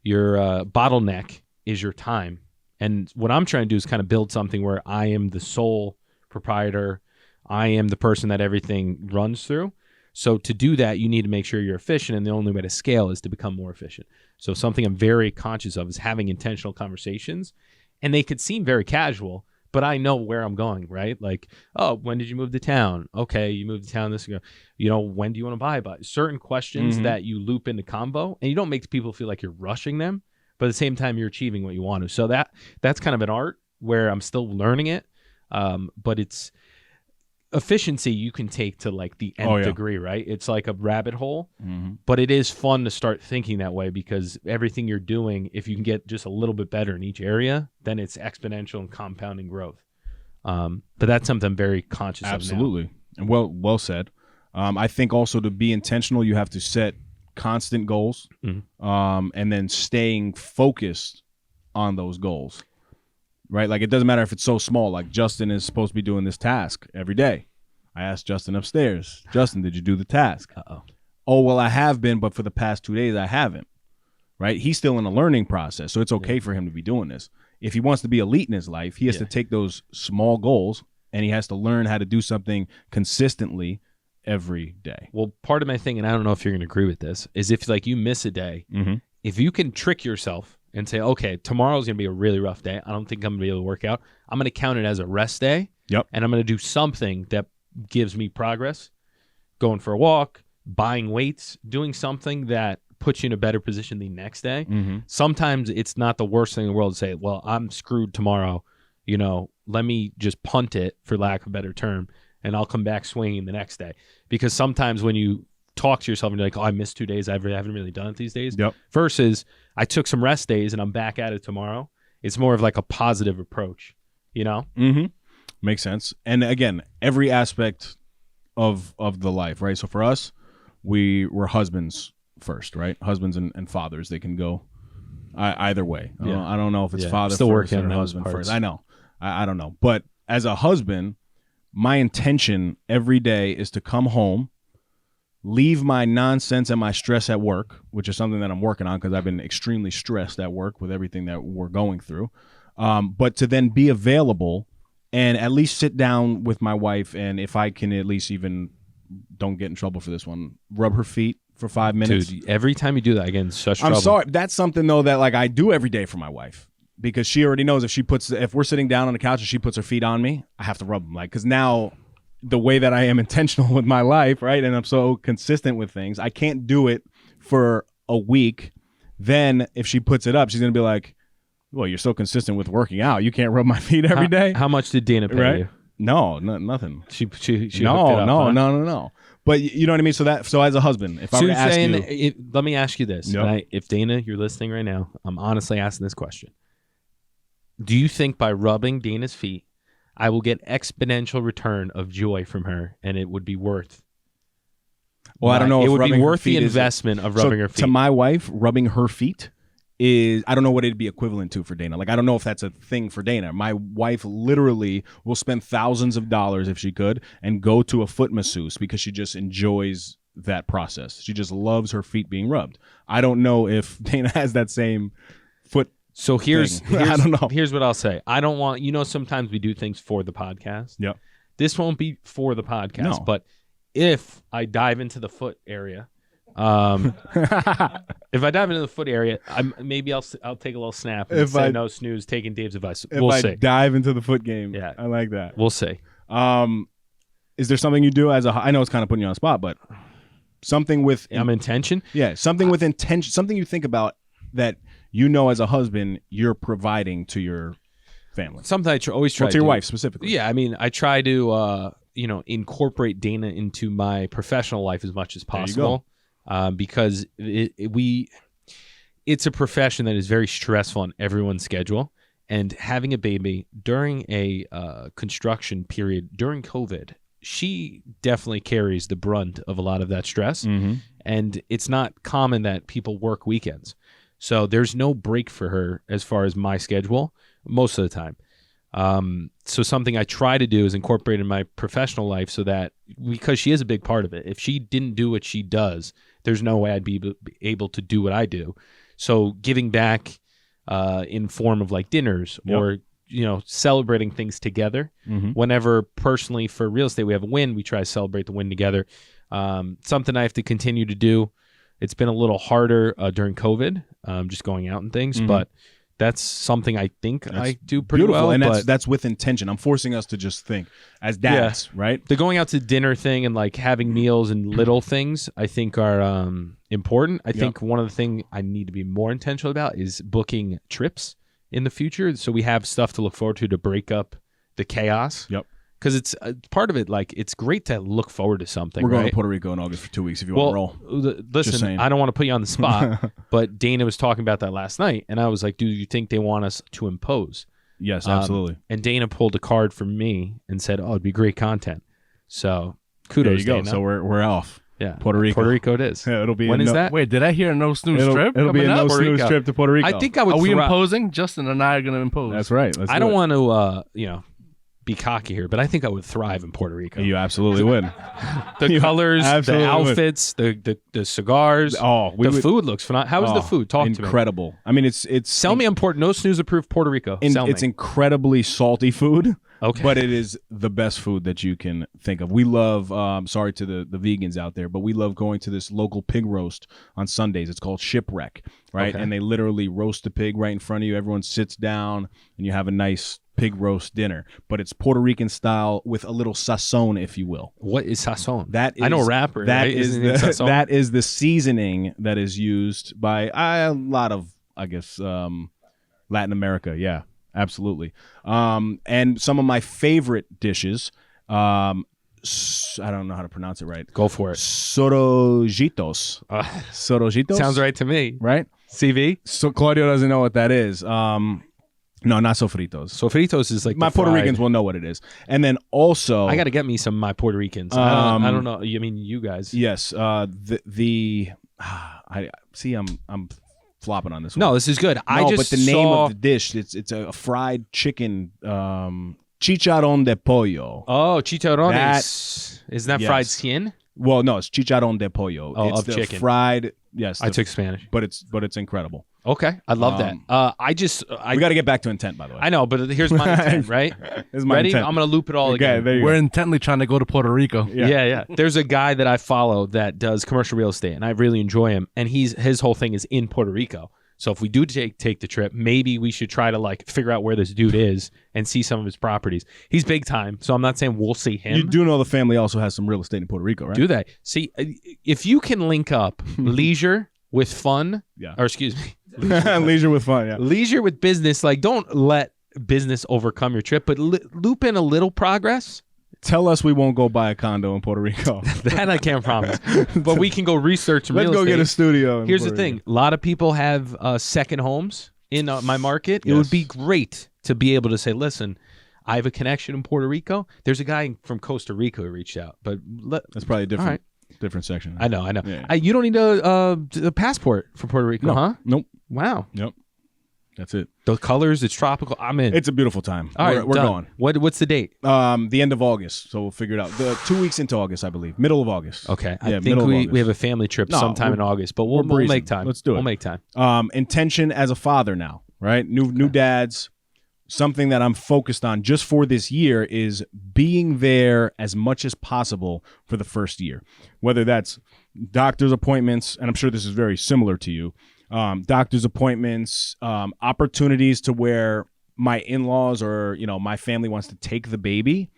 bottleneck is your time. And what I'm trying to do is kind of build something where I am the sole proprietor. I am the person that everything runs through. So to do that, you need to make sure you're efficient. And the only way to scale is to become more efficient. So something I'm very conscious of is having intentional conversations. And they could seem very casual, but I know where I'm going, right? When did you move to town? Okay, you moved to town this ago. When do you want to buy? Certain questions that you loop into combo, and you don't make people feel like you're rushing them. But at the same time, you're achieving what you want to. So that's kind of an art where I'm still learning it. But efficiency you can take to like the nth degree, right? It's like a rabbit hole, but it is fun to start thinking that way because everything you're doing, if you can get just a little bit better in each area, then it's exponential and compounding growth. But that's something I'm very conscious of now. Absolutely. And well said. I think also to be intentional, you have to set constant goals, and then staying focused on those goals. Right? Like, it doesn't matter if it's so small. Like, Justin is supposed to be doing this task every day. I asked Justin upstairs, Justin, did you do the task? Oh, well, I have been, but for the past 2 days, I haven't. Right? He's still in a learning process, so it's okay for him to be doing this. If he wants to be elite in his life, he has to take those small goals, and he has to learn how to do something consistently every day. Well, part of my thing, and I don't know if you're going to agree with this, is if like you miss a day, if you can trick yourself and say, okay, tomorrow's going to be a really rough day. I don't think I'm going to be able to work out. I'm going to count it as a rest day. Yep. And I'm going to do something that gives me progress. Going for a walk, buying weights, doing something that puts you in a better position the next day. Sometimes it's not the worst thing in the world to say, well, I'm screwed tomorrow. You know, let me just punt it, for lack of a better term, and I'll come back swinging the next day. Because sometimes when you talk to yourself and you're like, oh, I missed 2 days, I haven't really done it these days. Versus I took some rest days and I'm back at it tomorrow. It's more of like a positive approach, you know? Makes sense. And again, every aspect of the life, right? So for us, we're husbands first, right? Husbands and fathers, they can go either way. I don't know if it's father still first working or on husband those first. parts. I know. I don't know. But as a husband, my intention every day is to come home, leave my nonsense and my stress at work, which is something that I'm working on because I've been extremely stressed at work with everything that we're going through. But to then be available and at least sit down with my wife, and if I can at least even, don't get in trouble for this one, rub her feet for 5 minutes. Dude, every time you do that, again, such trouble. I'm sorry. That's something, though, that like I do every day for my wife. Because she already knows if we're sitting down on the couch and she puts her feet on me, I have to rub them. Like, because now the way that I am intentional with my life, right, and I'm so consistent with things, I can't do it for a week. Then if she puts it up, she's gonna be like, "Well, you're so consistent with working out, you can't rub my feet every day." How much did Dana pay you? No, nothing. She hooked it No. up, huh? No. But you know what I mean. So as a husband, if I were to ask you, let me ask you this: if Dana, you're listening right now, I'm honestly asking this question. Do you think by rubbing Dana's feet, I will get exponential return of joy from her, and it would be worth? Well, I don't know. It if would be rubbing her worth the feet investment of rubbing her feet. To my wife, rubbing her feet is, I don't know what it'd be equivalent to for Dana. Like, I don't know if that's a thing for Dana. My wife literally will spend thousands of dollars if she could and go to a foot masseuse because she just enjoys that process. She just loves her feet being rubbed. I don't know if Dana has that same foot. So here's I don't know. Here's what I'll say. I don't want, sometimes we do things for the podcast. Yep. This won't be for the podcast, No. but if I dive into the foot area, if I dive into the foot area, maybe I'll take a little snap and say no snooze, taking Dave's advice. We'll see. Dive into the foot game. Yeah. I like that. We'll see. Is there something you do I know it's kind of putting you on the spot, but something with intention? Yeah, something with intention, something you think about that as a husband you're providing to your family. Something I always try to your wife specifically. Yeah, I mean, I try to incorporate Dana into my professional life as much as possible. Because it's a profession that is very stressful on everyone's schedule, and having a baby during a construction period during COVID, she definitely carries the brunt of a lot of that stress. And it's not common that people work weekends, so there's no break for her as far as my schedule most of the time. So something I try to do is incorporate in my professional life, so that, because she is a big part of it, if she didn't do what she does, there's no way I'd be able to do what I do. So giving back in form of like dinners or, celebrating things together. Whenever personally for real estate we have a win, we try to celebrate the win together. Something I have to continue to do. It's been a little harder during COVID, just going out and things, but that's something I think I do pretty well. And that's with intention. I'm forcing us to just think as dads, right? The going out to dinner thing and like having meals and little things I think are important. I think one of the things I need to be more intentional about is booking trips in the future, so we have stuff to look forward to break up the chaos. because it's part of it. Like it's great to look forward to something. We're going right? to Puerto Rico in August for 2 weeks if you want to roll. Listen, saying. I don't want to put you on the spot, but Dana was talking about that last night, and I was like, "Do you think they want us to impose?" Yes, absolutely. And Dana pulled a card from me and said, "Oh, it'd be great content." So kudos, There you go. Dana. So we're off. Yeah, Puerto Rico. Puerto Rico it is. Yeah, it'll be When is no, that? Wait, did I hear a no snooze It'll, trip? it'll be a coming no up? snooze trip to Puerto Rico. I think I would. Are we imposing? Justin and I are going to impose. That's right. I don't want to, be cocky here, but I think I would thrive in Puerto Rico. You absolutely would. The colors, the absolutely would. outfits, the cigars. Oh, the food looks phenomenal. How is the food? Talk to me. incredible. I mean, it's Sell me on no snooze approved Puerto Rico. Sell me. It's incredibly salty food. Okay. But it is the best food that you can think of. We love, sorry to the vegans out there, but we love going to this local pig roast on Sundays. It's called Shipwreck, right? Okay. And they literally roast the pig right in front of you. Everyone sits down and you have a nice pig roast dinner. But it's Puerto Rican style with a little sazon, if you will. What is sazon? That is, I know a rapper. That right? is Isn't it sazon? that is the seasoning that is used by a lot of, I guess, Latin America. Yeah. Absolutely. And some of my favorite dishes, I don't know how to pronounce it right. Go for it. Sorojitos. Sorojitos? Sounds right to me. Right? CV? So Claudio doesn't know what that is. No, not sofritos. Sofritos is like My the Puerto fried. will know what it is. And then also... I got to get me some of my Puerto Ricans. I don't know. I mean, you guys. Yes. I see, I'm flopping on this one. No, this is good. I No, just but the name saw... of the dish, it's a fried chicken, chicharrón de pollo. Oh, chicharrones. That- Isn't that yes. fried skin? Well, no, it's chicharrón de pollo. Oh, it's of the chicken. fried. Yes, I took Spanish. but it's incredible. Okay, I love that. I We got to get back to intent, by the way. I know, but here's my intent, right? This is my Ready? intent. I'm going to loop it all Okay, again. there you We're go. intently trying to go to Puerto Rico. Yeah. There's a guy that I follow that does commercial real estate, and I really enjoy him. And his whole thing is in Puerto Rico. So if we do take the trip, maybe we should try to figure out where this dude is and see some of his properties. He's big time, so I'm not saying we'll see him. You do know the family also has some real estate in Puerto Rico, right? Do they? See, if you can link up leisure with fun, Yeah. or excuse me, Leisure with fun, yeah. leisure with business, don't let business overcome your trip, but loop in a little progress. Tell us we won't go buy a condo in Puerto Rico. That I can't promise. But we can go research Let's real go estate. get a studio. Here's the thing. A lot of people have second homes in my market. It would be great to be able to say, listen, I have a connection in Puerto Rico. There's a guy from Costa Rica who reached out. But That's probably a different, All right. different section. I know. Yeah. You don't need a passport for Puerto Rico, No. huh? Nope. Wow. Yep. That's it. The colors, it's tropical. I'm in. It's a beautiful time. All right, we're done. going. What's the date? The end of August, so we'll figure it out. 2 weeks into August, I believe. Middle of August. Okay. I Yeah, think middle of we August. have a family trip No, sometime in August, but we'll breezing. make time. Let's do it. We'll make time. Intention as a father now, right? New dads. Something that I'm focused on just for this year is being there as much as possible for the first year, whether that's doctor's appointments, and I'm sure this is very similar to you, doctor's appointments, opportunities to where my in-laws or, my family wants to take the baby.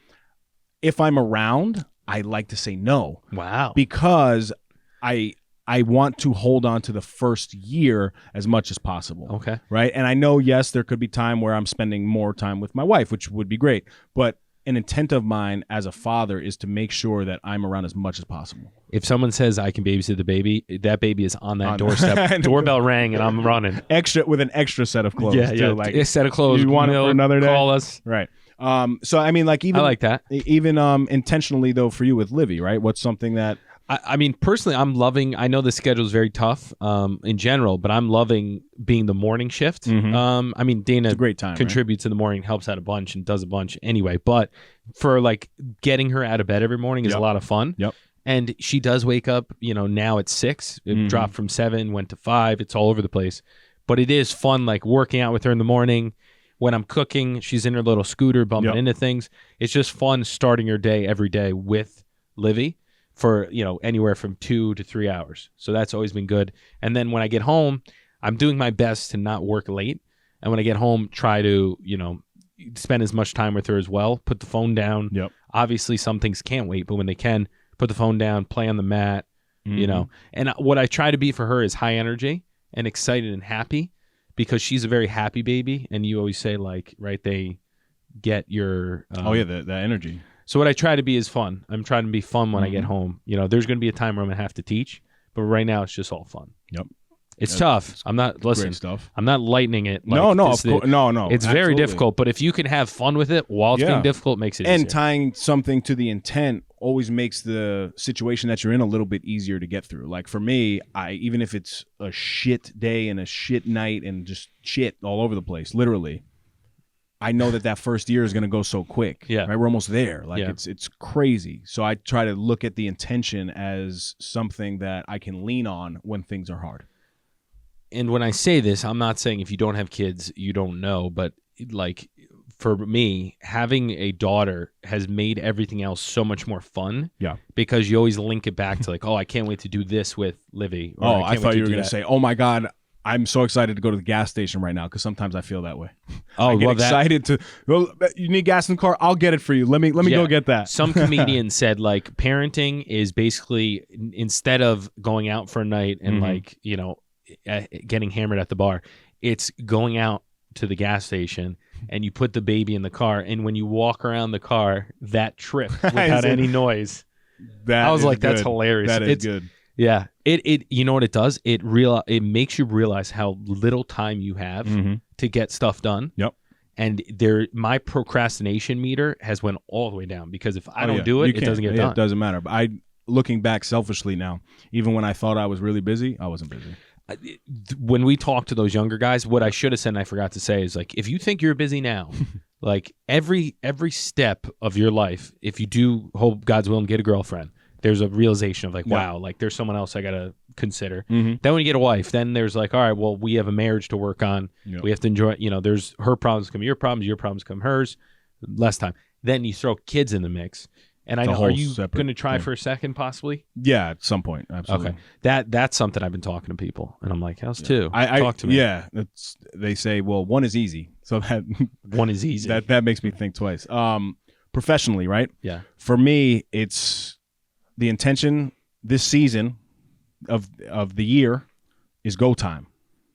If I'm around, I like to say no. Wow. Because I want to hold on to the first year as much as possible. Okay. Right. And I know, yes, there could be time where I'm spending more time with my wife, which would be great. But an intent of mine as a father is to make sure that I'm around as much as possible. If someone says I can babysit the baby, that baby is on that doorstep. Doorbell rang and I'm running. With an extra set of clothes. Yeah. Like, A set of clothes. you want it for another day? Call us. Right. So I mean, even I like that. Even intentionally though for you with Livy, right? What's something that I mean, personally, I'm loving. I know the schedule is very tough in general, but I'm loving being the morning shift. Mhm. I mean, Dana It's a great time, contributes in the morning, helps out a bunch, and does a bunch anyway. But for getting her out of bed every morning is a lot of fun. Yep. And she does wake up. Now at 6. It dropped from 7, went to 5. It's all over the place. But it is fun, working out with her in the morning. When I'm cooking, she's in her little scooter bumping into things. It's just fun starting her day every day with Livy for, anywhere from 2 to 3 hours. So that's always been good. And then when I get home, I'm doing my best to not work late. And when I get home, try to, spend as much time with her as well. Put the phone down. Yep. Obviously, some things can't wait, but when they can, put the phone down, play on the mat, And what I try to be for her is high energy and excited and happy, because she's a very happy baby. And you always say, right, get your that energy. So what I try to be is fun. I'm trying to be fun when I get home. You know, there's going to be a time where I'm going to have to teach, but right now it's just all fun. Yep. It's tough. I'm not Great stuff. I'm not lightening it. Like No, this, of course, no. It's very difficult, but if you can have fun with it while it's being difficult, it makes it and easier. tying something to the intent always makes the situation that you're in a little bit easier to get through. Like for me, even if it's a shit day and a shit night and just shit all over the place, literally, I know that first year is going to go so quick. Yeah. Right? We're almost there. Like it's crazy. So I try to look at the intention as something that I can lean on when things are hard. And when I say this, I'm not saying if you don't have kids, you don't know, but like for me, having a daughter has made everything else so much more fun. Yeah. Because you always link it back to like, oh, I can't wait to do this with Livy. Or I thought you were going to say, oh my God, I'm so excited to go to the gas station right now, because sometimes I feel that way. Oh, I get excited to. Well, you need gas in the car? I'll get it for you. Let me go get that. Some comedian said like parenting is basically instead of going out for a night and like getting hammered at the bar, it's going out to the gas station and you put the baby in the car, and when you walk around the car, that trip without any noise. I was like, good. That's hilarious. It's good. Yeah. It you know what it does? It makes you realize how little time you have to get stuff done. Yep. And my procrastination meter has went all the way down, because if I don't do it, it doesn't get done. It doesn't matter. But looking back selfishly now, even when I thought I was really busy, I wasn't busy. When we talk to those younger guys, what I should have said and I forgot to say is like, if you think you're busy now, like every step of your life, if you do hope God's will and get a girlfriend, there's a realization of like, wow, like there's someone else I got to consider. Then when you get a wife, then there's like, all right, well, we have a marriage to work on. Yep. We have to enjoy, there's her problems come your problems come hers, less time. Then you throw kids in the mix. And I know, are you going to try for a second possibly? Yeah, at some point. Absolutely. Okay. That's something I've been talking to people. And I'm like, how's two? Talk to me. Yeah. They say, well, one is easy. So that one is easy. That makes me think twice. Professionally, right? Yeah. For me, it's the intention this season of the year is go time.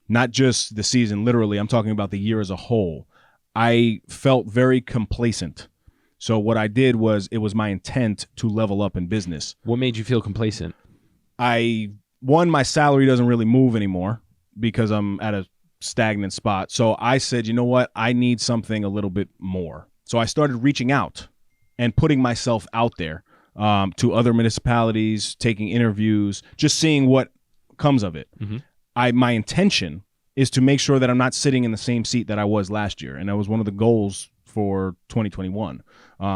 Not just the season, literally. I'm talking about the year as a whole. I felt very complacent. So what I did was, it was my intent to level up in business. What made you feel complacent? My salary doesn't really move anymore because I'm at a stagnant spot. So I said, you know what? I need something a little bit more. So I started reaching out and putting myself out there to other municipalities, taking interviews, just seeing what comes of it. My intention is to make sure that I'm not sitting in the same seat that I was last year. And that was one of the goals for 2021.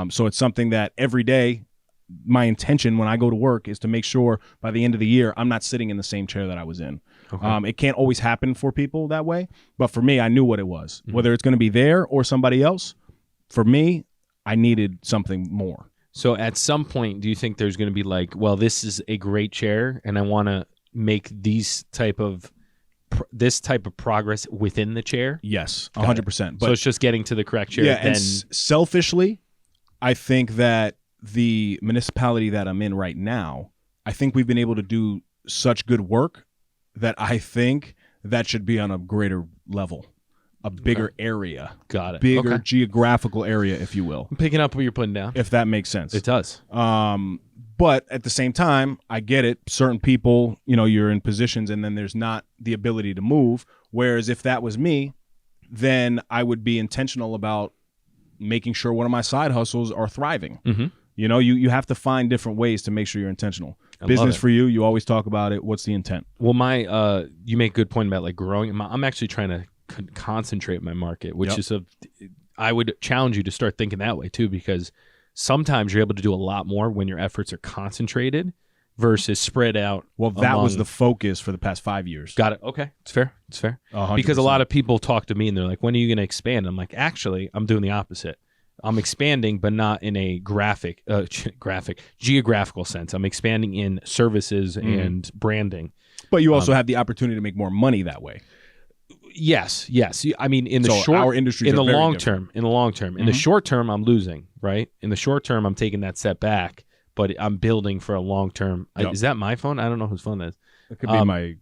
So it's something that every day, my intention when I go to work is to make sure by the end of the year, I'm not sitting in the same chair that I was in. Okay. It can't always happen for people that way. But for me, I knew what it was. Whether it's going to be there or somebody else, for me, I needed something more. So at some point, do you think there's going to be like, well, this is a great chair and I want to make this type of progress within the chair? Yes, 100%. So it's just getting to the correct chair. Yeah, and selfishly, I think that the municipality that I'm in right now, I think we've been able to do such good work that I think that should be on a greater level, a bigger area. Got it. Bigger geographical area, if you will. I'm picking up what you're putting down. If that makes sense. It does. But at the same time, I get it. Certain people, you're in positions and then there's not the ability to move. Whereas if that was me, then I would be intentional about making sure one of my side hustles are thriving. You have to find different ways to make sure you're intentional. Business for you always talk about it. What's the intent? Well, you make a good point about like growing. I'm actually trying to concentrate my market, which is I would challenge you to start thinking that way too, because sometimes you're able to do a lot more when your efforts are concentrated versus spread out. Well, that was the focus for the past 5 years. Got it. Okay. It's fair. 100%. Because a lot of people talk to me and they're like, when are you going to expand? I'm like, actually, I'm doing the opposite. I'm expanding, but not in a geographical sense. I'm expanding in services and branding. But you also have the opportunity to make more money that way. Yes. I mean, in the our industries in the long different. term, in the short term, I'm losing, right? In the short term, I'm taking that step back, but I'm building for a long term. Yep. Is that my phone? I don't know whose phone that is. It could be my.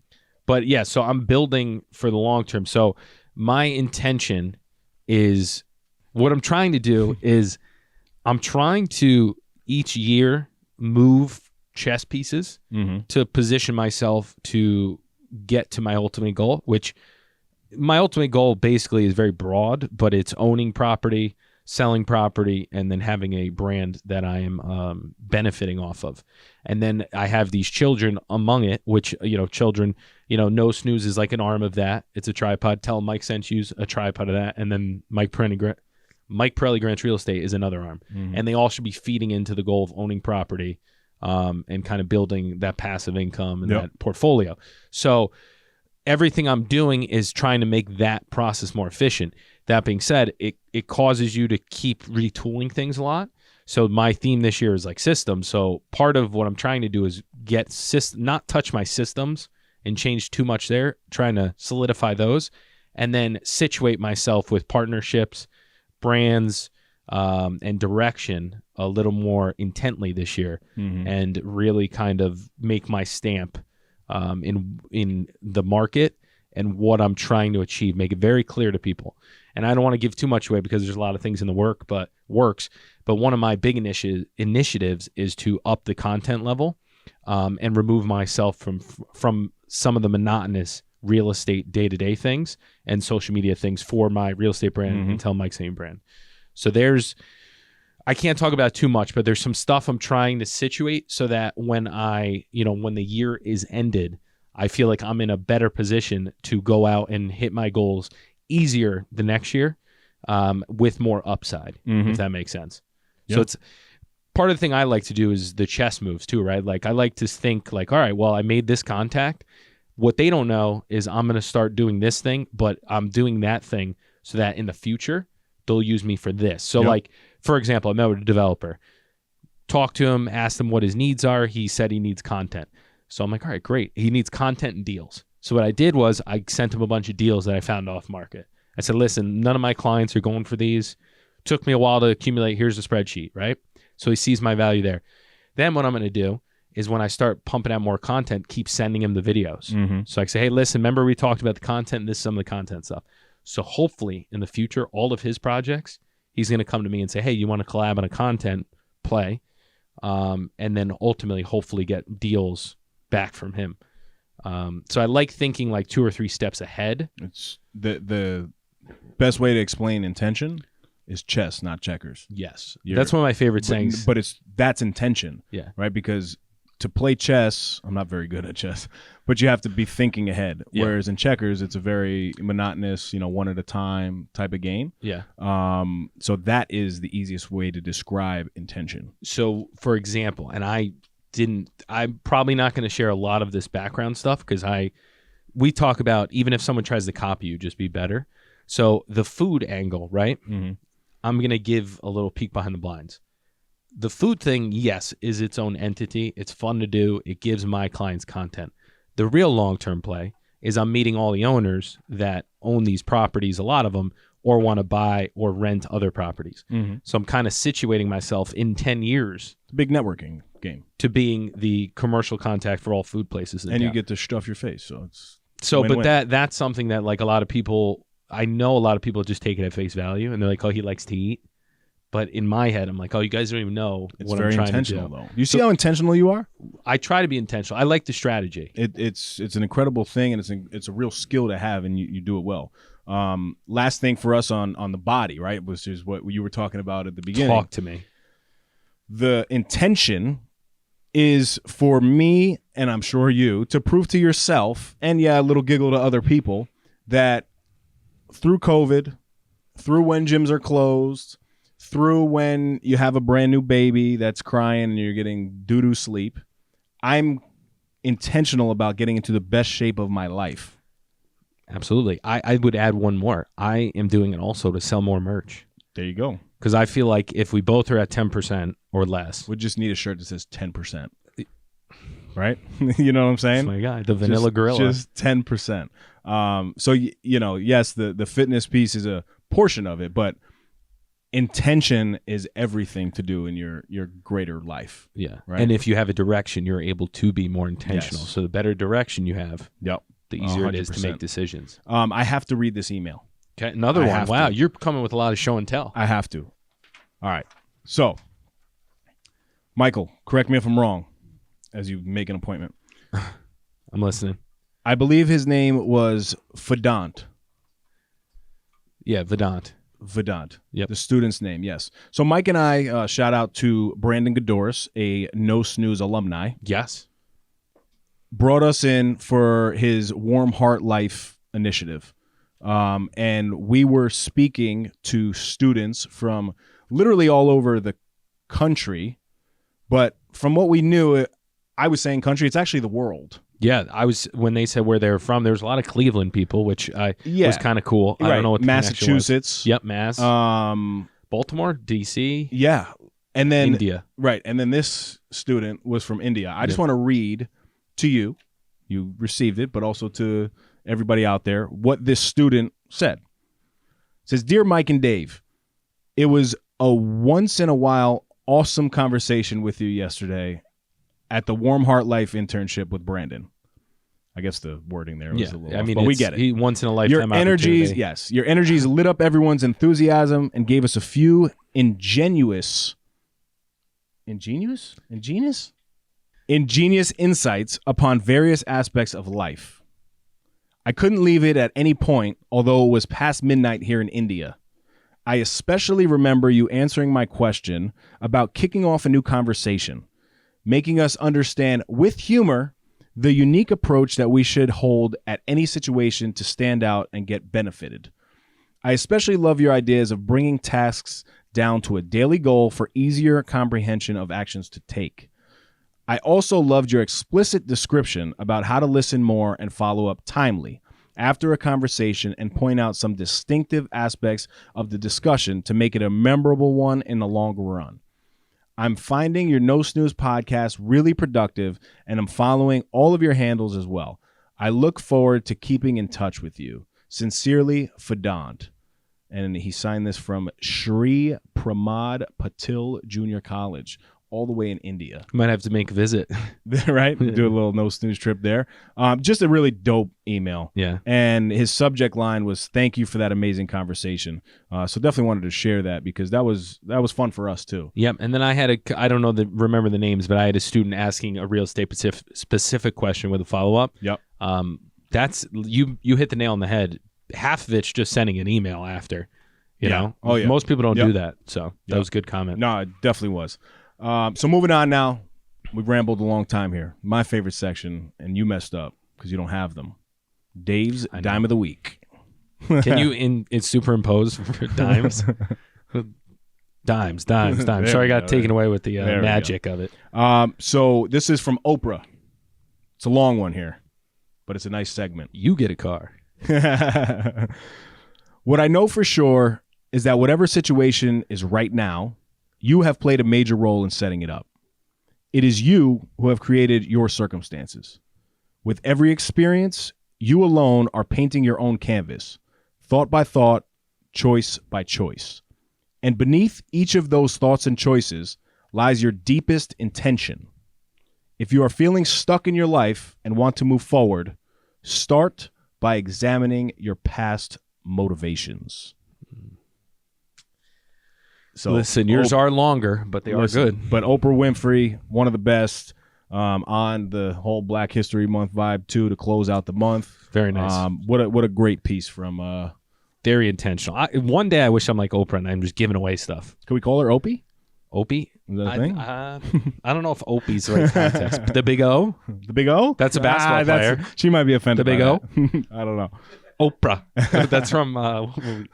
But yeah, so I'm building for the long term. So my intention is, What I'm trying to do is I'm trying to each year move chess pieces to position myself to get to my ultimate goal, which my ultimate goal basically is very broad, but it's owning property, selling property, and then having a brand that I am benefiting off of. And then I have these children among it, which, children, No Snooze is like an arm of that. It's a tripod. Tell Mike sent you a tripod of that. And then Mike Pirelli Grants Real Estate is another arm. And they all should be feeding into the goal of owning property and kind of building that passive income and that portfolio. So everything I'm doing is trying to make that process more efficient. That being said, it causes you to keep retooling things a lot. So my theme this year is like systems. So part of what I'm trying to do is not touch my systems and change too much there, trying to solidify those, and then situate myself with partnerships, brands, and direction a little more intently this year, and really kind of make my stamp in the market and what I'm trying to achieve, make it very clear to people. And I don't want to give too much away because there's a lot of things in the works. But one of my big initiatives is to up the content level and remove myself from some of the monotonous real estate day-to-day things and social media things for my real estate brand and Tell Mike Same brand. So I can't talk about it too much, but there's some stuff I'm trying to situate so that when when the year is ended, I feel like I'm in a better position to go out and hit my goals easier the next year with more upside, if that makes sense. Yep. So it's part of the thing I like to do is the chess moves too, right? Like I like to think like, all right, well, I made this contact. What they don't know is I'm going to start doing this thing, but I'm doing that thing so that in the future, they'll use me for this. So like, for example, I met with a developer, talked to him, asked him what his needs are. He said he needs content. So I'm like, all right, great. He needs content and deals. So what I did was I sent him a bunch of deals that I found off market. I said, listen, none of my clients are going for these. Took me a while to accumulate. Here's the spreadsheet, right? So he sees my value there. Then what I'm going to do is when I start pumping out more content, keep sending him the videos. So I say, hey, listen, remember we talked about the content? This is some of the content stuff. So hopefully in the future, all of his projects, he's going to come to me and say, hey, you want to collab on a content play? And then ultimately, hopefully get deals back from him. So I like thinking like 2 or 3 steps ahead. It's the best way to explain intention is chess, not checkers. Yes. That's one of my favorite sayings. But that's intention. Yeah. Right? Because to play chess, I'm not very good at chess, but you have to be thinking ahead. Yeah. Whereas in checkers, it's a very monotonous, one at a time type of game. Yeah. So that is the easiest way to describe intention. So for example, and I'm probably not going to share a lot of this background stuff because we talk about even if someone tries to copy you, just be better. So the food angle, right? I'm going to give a little peek behind the blinds. The food thing, yes, is its own entity. It's fun to do. It gives my clients content. The real long-term play is I'm meeting all the owners that own these properties, a lot of them, or want to buy or rent other properties. So I'm kind of situating myself in 10 years. Big networking game. To being the commercial contact for all food places. And you get to stuff your face. So it's win-win. But that's something that like a lot of people, I know a lot of people just take it at face value and they're like, oh, he likes to eat. But in my head, I'm like, oh, you guys don't even know what I'm trying to do. It's very intentional, though. You see how intentional you are? I try to be intentional. I like the strategy. It's an incredible thing, and it's a real skill to have, and you do it well. Last thing for us on the body, right, which is what you were talking about at the beginning. Talk to me. The intention is for me, and I'm sure you, to prove to yourself, and a little giggle to other people, that through COVID, through when gyms are closed, through when you have a brand new baby that's crying and you're getting doo-doo sleep, I'm intentional about getting into the best shape of my life. Absolutely. I would add one more. I am doing it also to sell more merch. There you go. Because I feel like if we both are at 10% or less. We just need a shirt that says 10%. Right? You know what I'm saying? That's my guy, the Vanilla Gorilla. Just 10%. So, yes, the fitness piece is a portion of it, but intention is everything to do in your greater life. Yeah. Right? And if you have a direction, you're able to be more intentional. Yes. So the better direction you have, the easier 100%. It is to make decisions. I have to read this email. Okay, another I one. have Wow, to. you're coming with a lot of show and tell. I have to. All right. So, Michael, correct me if I'm wrong as you make an appointment. I'm listening. I believe his name was Vedant. Yeah, Vedant. Yep. The student's name, yes. So Mike and I, shout out to Brandon Godoris, a No Snooze alumni, Yes. brought us in for his Warm Heart Life initiative. And we were speaking to students from literally all over the country. But from what we knew, I was saying country, it's actually the world. Yeah, when they said where they were from, there was a lot of Cleveland people, which was kind of cool. I don't know what the connection was. Massachusetts. Yep, Mass. Baltimore, D.C. Yeah. And then India. Right. And then this student was from India. I just want to read to you. You received it, but also to everybody out there, what this student said. It says, "Dear Mike and Dave, it was a once in a while awesome conversation with you yesterday at the Warm Heart Life internship with Brandon." I guess the wording there was a little off, but we get it. Once in a lifetime opportunity. Your energies lit up everyone's enthusiasm and gave us a few ingenious insights upon various aspects of life. I couldn't leave it at any point, although it was past midnight here in India. I especially remember you answering my question about kicking off a new conversation, making us understand with humor the unique approach that we should hold at any situation to stand out and get benefited. I especially love your ideas of bringing tasks down to a daily goal for easier comprehension of actions to take. I also loved your explicit description about how to listen more and follow up timely after a conversation and point out some distinctive aspects of the discussion to make it a memorable one in the longer run. I'm finding your No Snooze podcast really productive, and I'm following all of your handles as well. I look forward to keeping in touch with you. Sincerely, Vedant. And he signed this from Shri Pramod Patil Junior College, all the way in India. Might have to make a visit. Right? Do a little No Snooze trip there. Just a really dope email. Yeah. And his subject line was, "Thank you for that amazing conversation." So definitely wanted to share that because that was fun for us too. Yep. And then I had I don't know remember the names, but I had a student asking a real estate specific question with a follow up. Yep. That's you hit the nail on the head. Half of it's just sending an email after. You know? Oh, yeah. Most people don't do that. So that was a good comment. No, it definitely was. So moving on now. We've rambled a long time here. My favorite section, and you messed up because you don't have them. Dave's Dime of the Week. Can you superimpose for dimes? Dimes. Sorry, I got taken away with the magic of it. So this is from Oprah. It's a long one here, but it's a nice segment. You get a car. What I know for sure is that whatever situation is right now, you have played a major role in setting it up. It is you who have created your circumstances. With every experience, you alone are painting your own canvas, thought by thought, choice by choice. And beneath each of those thoughts and choices lies your deepest intention. If you are feeling stuck in your life and want to move forward, start by examining your past motivations. So listen, yours are longer, but they are good. But Oprah Winfrey, one of the best, on the whole Black History Month vibe too, to close out the month. Very nice. What a great piece from. Very intentional. One day I wish I'm like Oprah and I'm just giving away stuff. Can we call her Opie? Opie? Is that a thing? I don't know if Opie's the right context. But the Big O? The Big O? That's a basketball player. She might be offended. The Big by O? that. I don't know. Oprah. That's from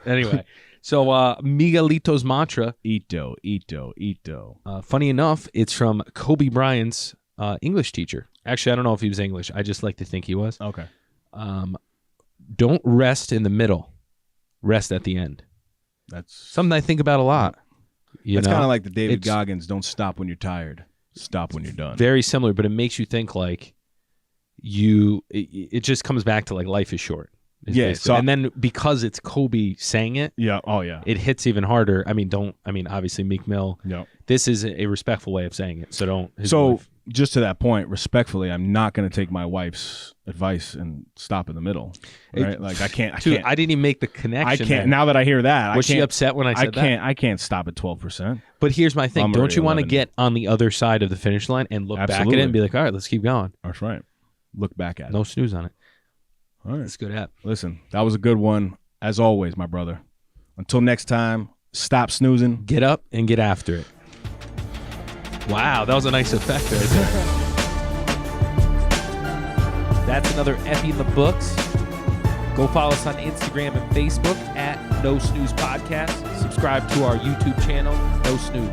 anyway. So Miguelito's mantra. Ito, Ito, Ito. Funny enough, it's from Kobe Bryant's English teacher. Actually, I don't know if he was English. I just like to think he was. Okay. Don't rest in the middle. Rest at the end. That's something I think about a lot. It's kind of like the David Goggins, don't stop when you're tired. Stop when you're done. Very similar, but it makes you think like it just comes back to like life is short. Yeah, basically- so- and then because it's Kobe saying it, Yeah. Oh yeah. it hits even harder. I mean, obviously Meek Mill. Yeah. This is a respectful way of saying it, so don't. his So wife- just to that point, respectfully, I'm not going to take my wife's advice and stop in the middle. Right? Like I can't. Dude, I didn't even make the connection. I can't. there. Now that I hear that, Was I can't, she upset when I said that? I can't stop at 12%. But here's my thing: I'm don't already you want to 11. get on the other side of the finish line and look back at Absolutely. it and be like, all right, let's keep going. That's right. Look back at it. No snooze on it. All right. It's a good app. Listen, that was a good one as always, my brother. Until next time, stop snoozing. Get up and get after it. Wow, that was a nice effect right there. That's another Effie in the books. Go follow us on Instagram and Facebook at No Snooze Podcast. Subscribe to our YouTube channel, No Snooze.